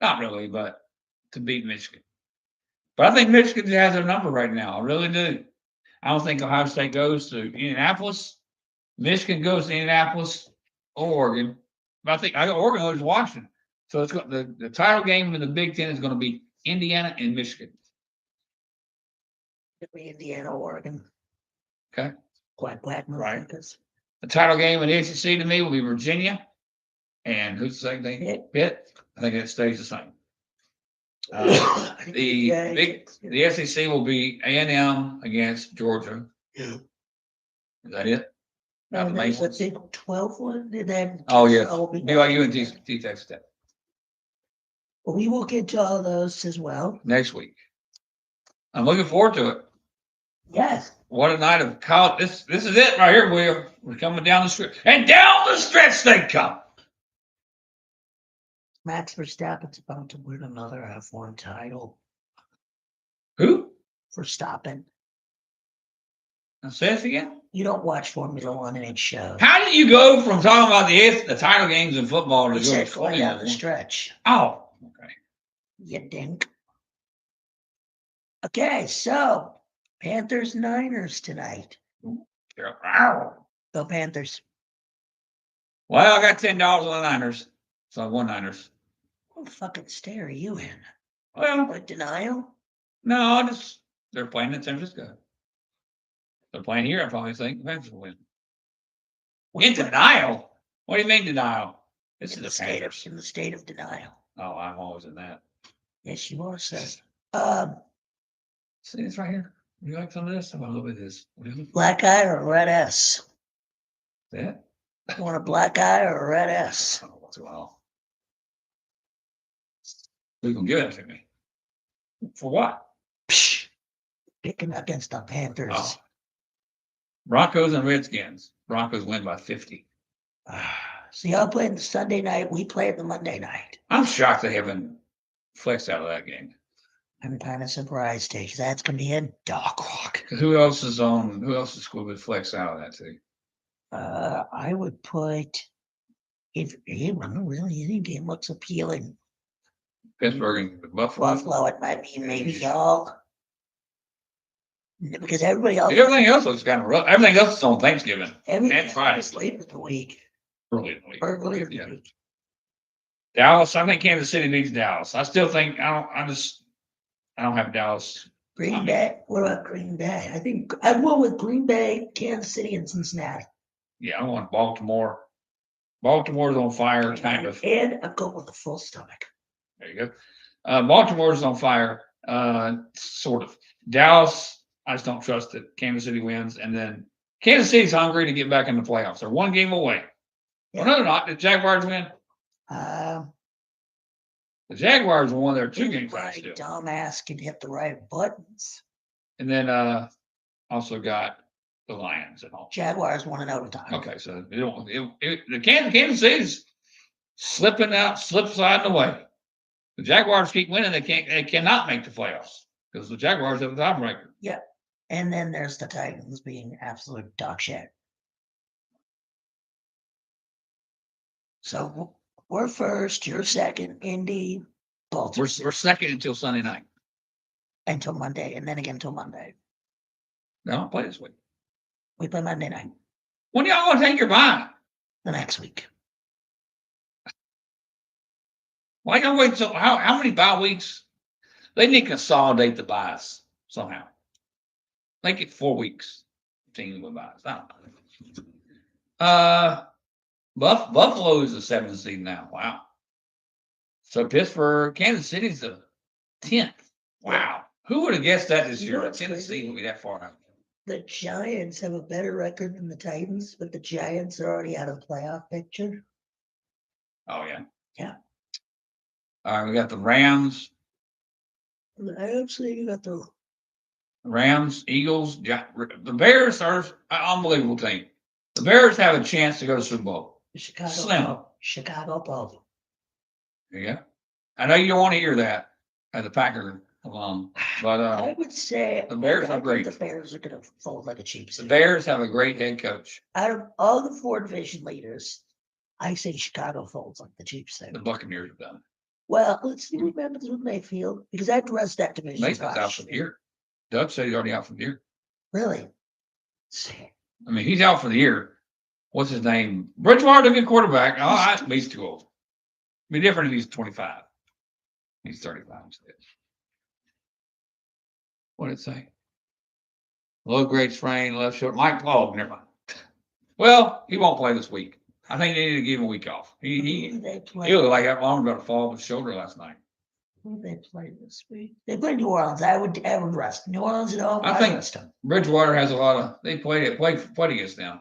Not really, but to beat Michigan. But I think Michigan has their number right now. I really do. I don't think Ohio State goes to Indianapolis. Michigan goes to Indianapolis or Oregon. But I think Oregon goes to Washington. So it's got the title game in the Big Ten is going to be Indiana and Michigan. It'll be Indiana, Oregon. Okay. Quack, right. The title game in the ACC to me will be Virginia. And who's the second thing? Pitt. I think it stays the same. The SEC will be A&M against Georgia. Yeah. Is that it? There's a Big 12 one. Oh, yeah. BYU and Texas Tech. Well, we will get to all those as well. Next week. I'm looking forward to it. Yes. What a night of college. This is it right here, Will. We're coming down the stretch. And down the stretch they come. Max Verstappen's about to win another F1 title. Who? Verstappen. Now say this again. You don't watch Formula One and it shows. How did you go from talking about the title games in football to going down the stretch? Oh, okay. You dink. Okay, so Panthers Niners tonight. Go Panthers. Well, I got $10 on the Niners, so I won Niners. What fucking state are you in? Well, what, denial? No, they're playing in San Francisco. They're playing here. I probably think the Panthers will win. In denial? What do you mean denial? This is the Panthers. In the state of denial. Oh, I'm always in that. Yes, you are, sir. See this right here? You like some of this? I want a little bit of this. Black eye or red S? That? You want a black eye or a red S? I don't know what's going on. You can give it to me. For what? Picking against the Panthers. Oh. Broncos and Redskins. Broncos win by 50. So y'all playing the Sunday night. We play it the Monday night. I'm shocked they haven't flexed out of that game. I'm kind of surprised, too, because that's going to be a dog walk. Who else is on? Who else is going to flex out of that too? I would put, if really any game looks appealing. Pittsburgh and Buffalo. Buffalo, it might be maybe y'all. Because everybody else. Everything else looks kind of rough. Everything else is on Thanksgiving. Everything Friday. else later in the week. Early in the week. Early in the week. Dallas. I think Kansas City needs Dallas. I still think I don't have Dallas. Green Bay. What about Green Bay? I think I'd go with Green Bay, Kansas City, and Cincinnati. Yeah, I want Baltimore. Baltimore's on fire, kind of. And I'm going with the full stomach. There you go. Baltimore's on fire, sort of. Dallas, I just don't trust that Kansas City wins. And then Kansas City's hungry to get back in the playoffs. They're one game away. Yeah. Well, no, they're not. Did Jaguars win? The Jaguars won their 2 games last year. Dumbass can hit the right buttons. And then also got the Lions at home. Jaguars won in overtime. Okay, so the Kansas City's slipping out, sliding away. The Jaguars keep winning. They cannot make the playoffs because the Jaguars have the tiebreaker. Yeah, and then there's the Titans being absolute dog shit. So we're first. You're second. Indy, Baltimore. We're second until Sunday night. Until Monday, and then again until Monday. They don't play this week. We play Monday night. When y'all want to take your bye? The next week. Why y'all wait till how many bye weeks? They need to consolidate the buys somehow. Make it 4 weeks. Team with buys. I don't know. Buffalo is the 7th seed now. Wow. So Pittsburgh, Kansas City's the 10th. Wow. Who would have guessed that this year? Tennessee would be that far out. The Giants have a better record than the Titans, but the Giants are already out of the playoff picture. Oh, yeah. Yeah. All right, we got the Rams. I absolutely got the Rams, Eagles. The Bears are an unbelievable team. The Bears have a chance to go to the Super Bowl. Chicago Bowl. There you go. I know you don't want to hear that as a Packer alum, but I would say the Bears are great. The Bears are going to fold like a cheap seat. The Bears have a great head coach. Out of all the 4 division leaders, I say Chicago folds like the cheap seat. The Buccaneers have done it. Well, let's see what happens with Mayfield because I trust that division. Mayfield's out for the year. Doug said he's already out for the year. Really? I mean, he's out for the year. What's his name? Bridgewater, a good quarterback. Oh, he's too old. It'd be different if he's 25. He's 35 instead. What did it say? Low grade sprain, left shoulder. Mike Paul, never mind. Well, he won't play this week. I think they need to give him a week off. He looked like that long about to fall with his shoulder last night. Who they play this week? They play New Orleans. I would rest New Orleans at home. I think Bridgewater has a lot of. They played against them.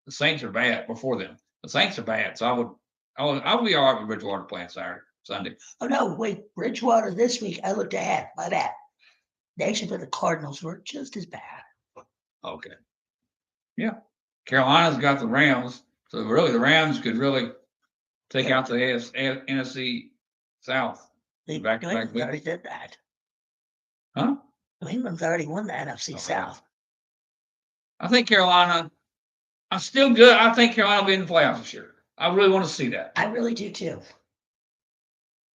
The Saints are bad before them. The Saints are bad, so I would be all right with Bridgewater playing Sunday. Oh no, wait, Bridgewater this week. I looked ahead. My bad. They actually played the Cardinals, who are just as bad. Okay. Yeah, Carolina's got the Rams, so really the Rams could really take out the NFC South. New England already did that. Huh? New England's already won the NFC South. I think Carolina. I'm still good. I think Carolina will be in the playoffs this year. I really want to see that. I really do too.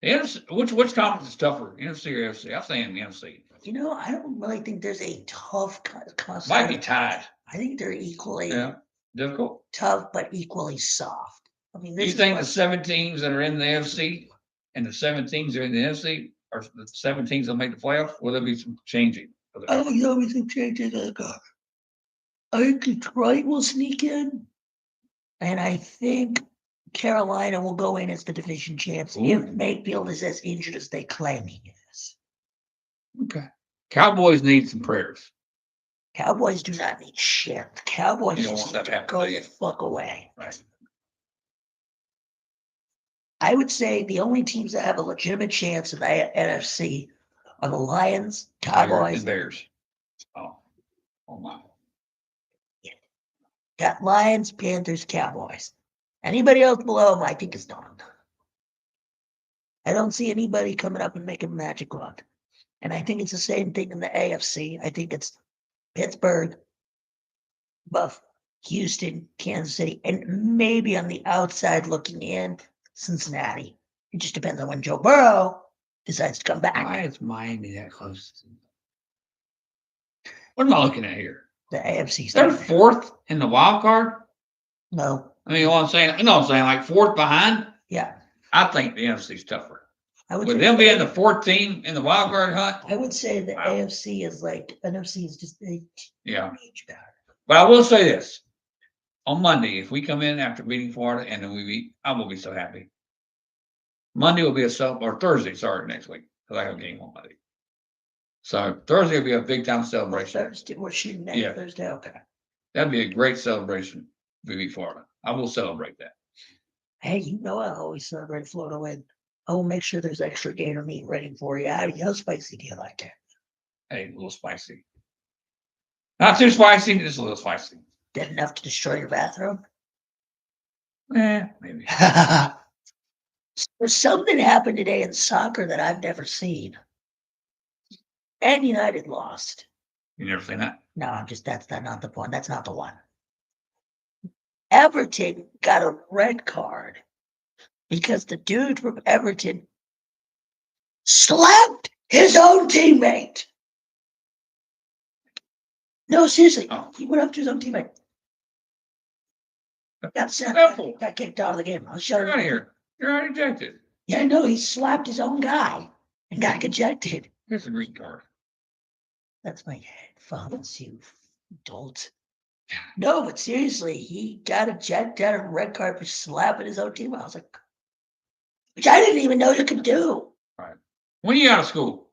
The NFC, which conference is tougher, NFC or AFC? I'm saying the NFC. You know, I don't really think there's a tough conference. Might be tied. I think they're equally difficult, tough, but equally soft. I mean, do you think the 7 teams that are in the AFC and the 7 teams that are in the NFC are the 7 teams that make the playoffs? Will there be some changing? I think there'll be some changing. I think Detroit will sneak in, and I think Carolina will go in as the division champs if Mayfield is as injured as they claim he is. Okay. Cowboys need some prayers. Cowboys do not need shit. The Cowboys just need to go the fuck away. Right. I would say the only teams that have a legitimate chance in the NFC are the Lions, Cowboys, and Bears. Oh my. Got Lions, Panthers, Cowboys. Anybody else below them, I think is done. I don't see anybody coming up and making magic work. And I think it's the same thing in the AFC. I think it's Pittsburgh, Buff, Houston, Kansas City, and maybe on the outside looking in, Cincinnati. It just depends on when Joe Burrow decides to come back. Why is Miami that close? What am I looking at here? The AFC. They're fourth in the wild card. No. I mean, what I'm saying, like fourth behind. Yeah. I think the NFC's tougher. With them being the 4th team in the wild card hunt. I would say the AFC is like NFC is just a huge better. But I will say this: on Monday, if we come in after beating Florida and then we beat, I will be so happy. Monday will be or Thursday, sorry, next week because I have a game on Monday. So Thursday will be a big time celebration. Thursday, we're shooting next Thursday. Okay, that'd be a great celebration if we beat Florida. I will celebrate that. Hey, I always celebrate Florida win. I will make sure there's extra Gator meat ready for you. How spicy do you like it? Hey, a little spicy. Not too spicy, just a little spicy. Good enough to destroy your bathroom? Maybe. There's something happened today in soccer that I've never seen. And United lost. You never seen that? No, that's not the point. That's not the one. Everton got a red card because the dude from Everton slapped his own teammate. No, seriously. Oh. He went up to his own teammate. Got kicked out of the game. You're out of here. You're already ejected. Yeah, no, he slapped his own guy and got ejected. Here's a green card. That's my headphones, you dolt. No, but seriously, he got ejected out of a red card for slapping his own teammate. I was like, which I didn't even know you could do. Right. When are you out of school?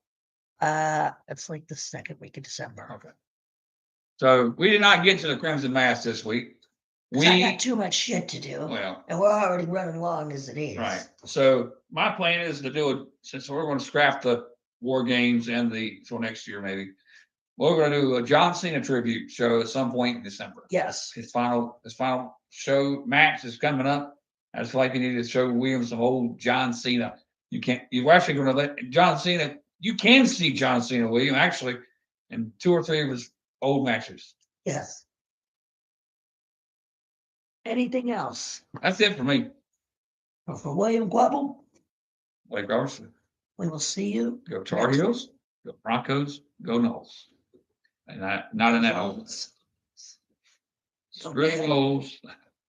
It's like the 2nd week of December. Okay. So we did not get to the Crimson Mass this week. I got too much shit to do. Well, and we're already running long as it is. Right. So my plan is to do it since we're going to scrap the War Games and for next year maybe. We're going to do a John Cena tribute show at some point in December. Yes. His final show match is coming up. I just feel like you need to show Williams some old John Cena. You're actually going to let John Cena. You can see John Cena, William, actually, in 2 or 3 of his old matches. Yes. Anything else? That's it for me. For William Quibble, Blake Robertson. We will see you. Go Tar Heels. Go Broncos. Go Knowles. And not in that order. Screw the Knowles.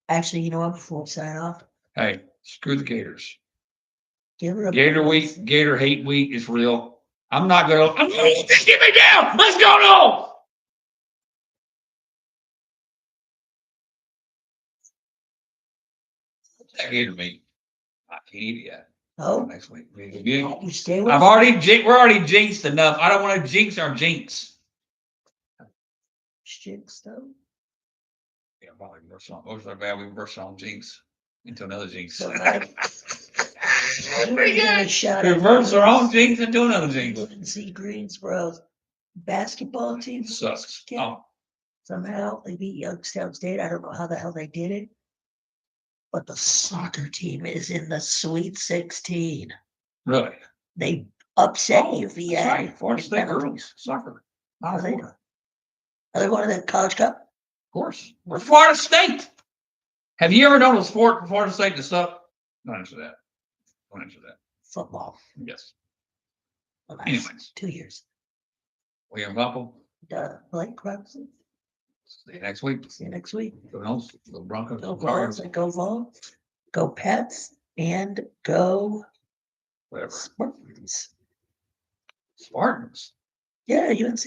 Actually, you know what? Before we sign off, hey, screw the Gators. Gator Week, Gator Hate Week is real. I'm not going to get me down. Let's go Knowles. That Gator meat. I can't eat it yet. Oh, next week. You stay with we're already jinxed enough. I don't want to jinx our jinx. Jinx though. Yeah, probably reverse on. What was that bad? We reverse on jinx into another jinx. So reverse our own jinx into another jinx. See Greensboro's basketball team sucks. Somehow they beat Youngstown State. I don't know how the hell they did it. But the soccer team is in the Sweet 16. Really? They upset UVA. Right. Florida State girls soccer. Are they going to the College Cup? Of course. We're Florida State. Have you ever known a sport for Florida State to suck? Don't answer that. Football. Yes. Well, anyways. 2 years. William Buffalo. Blake Robinson. See you next week. Go Knowles. Go Broncos. Go Vols. Go Vols. Go Pets. And go whatever. Spartans. Spartans. Yeah, UNC.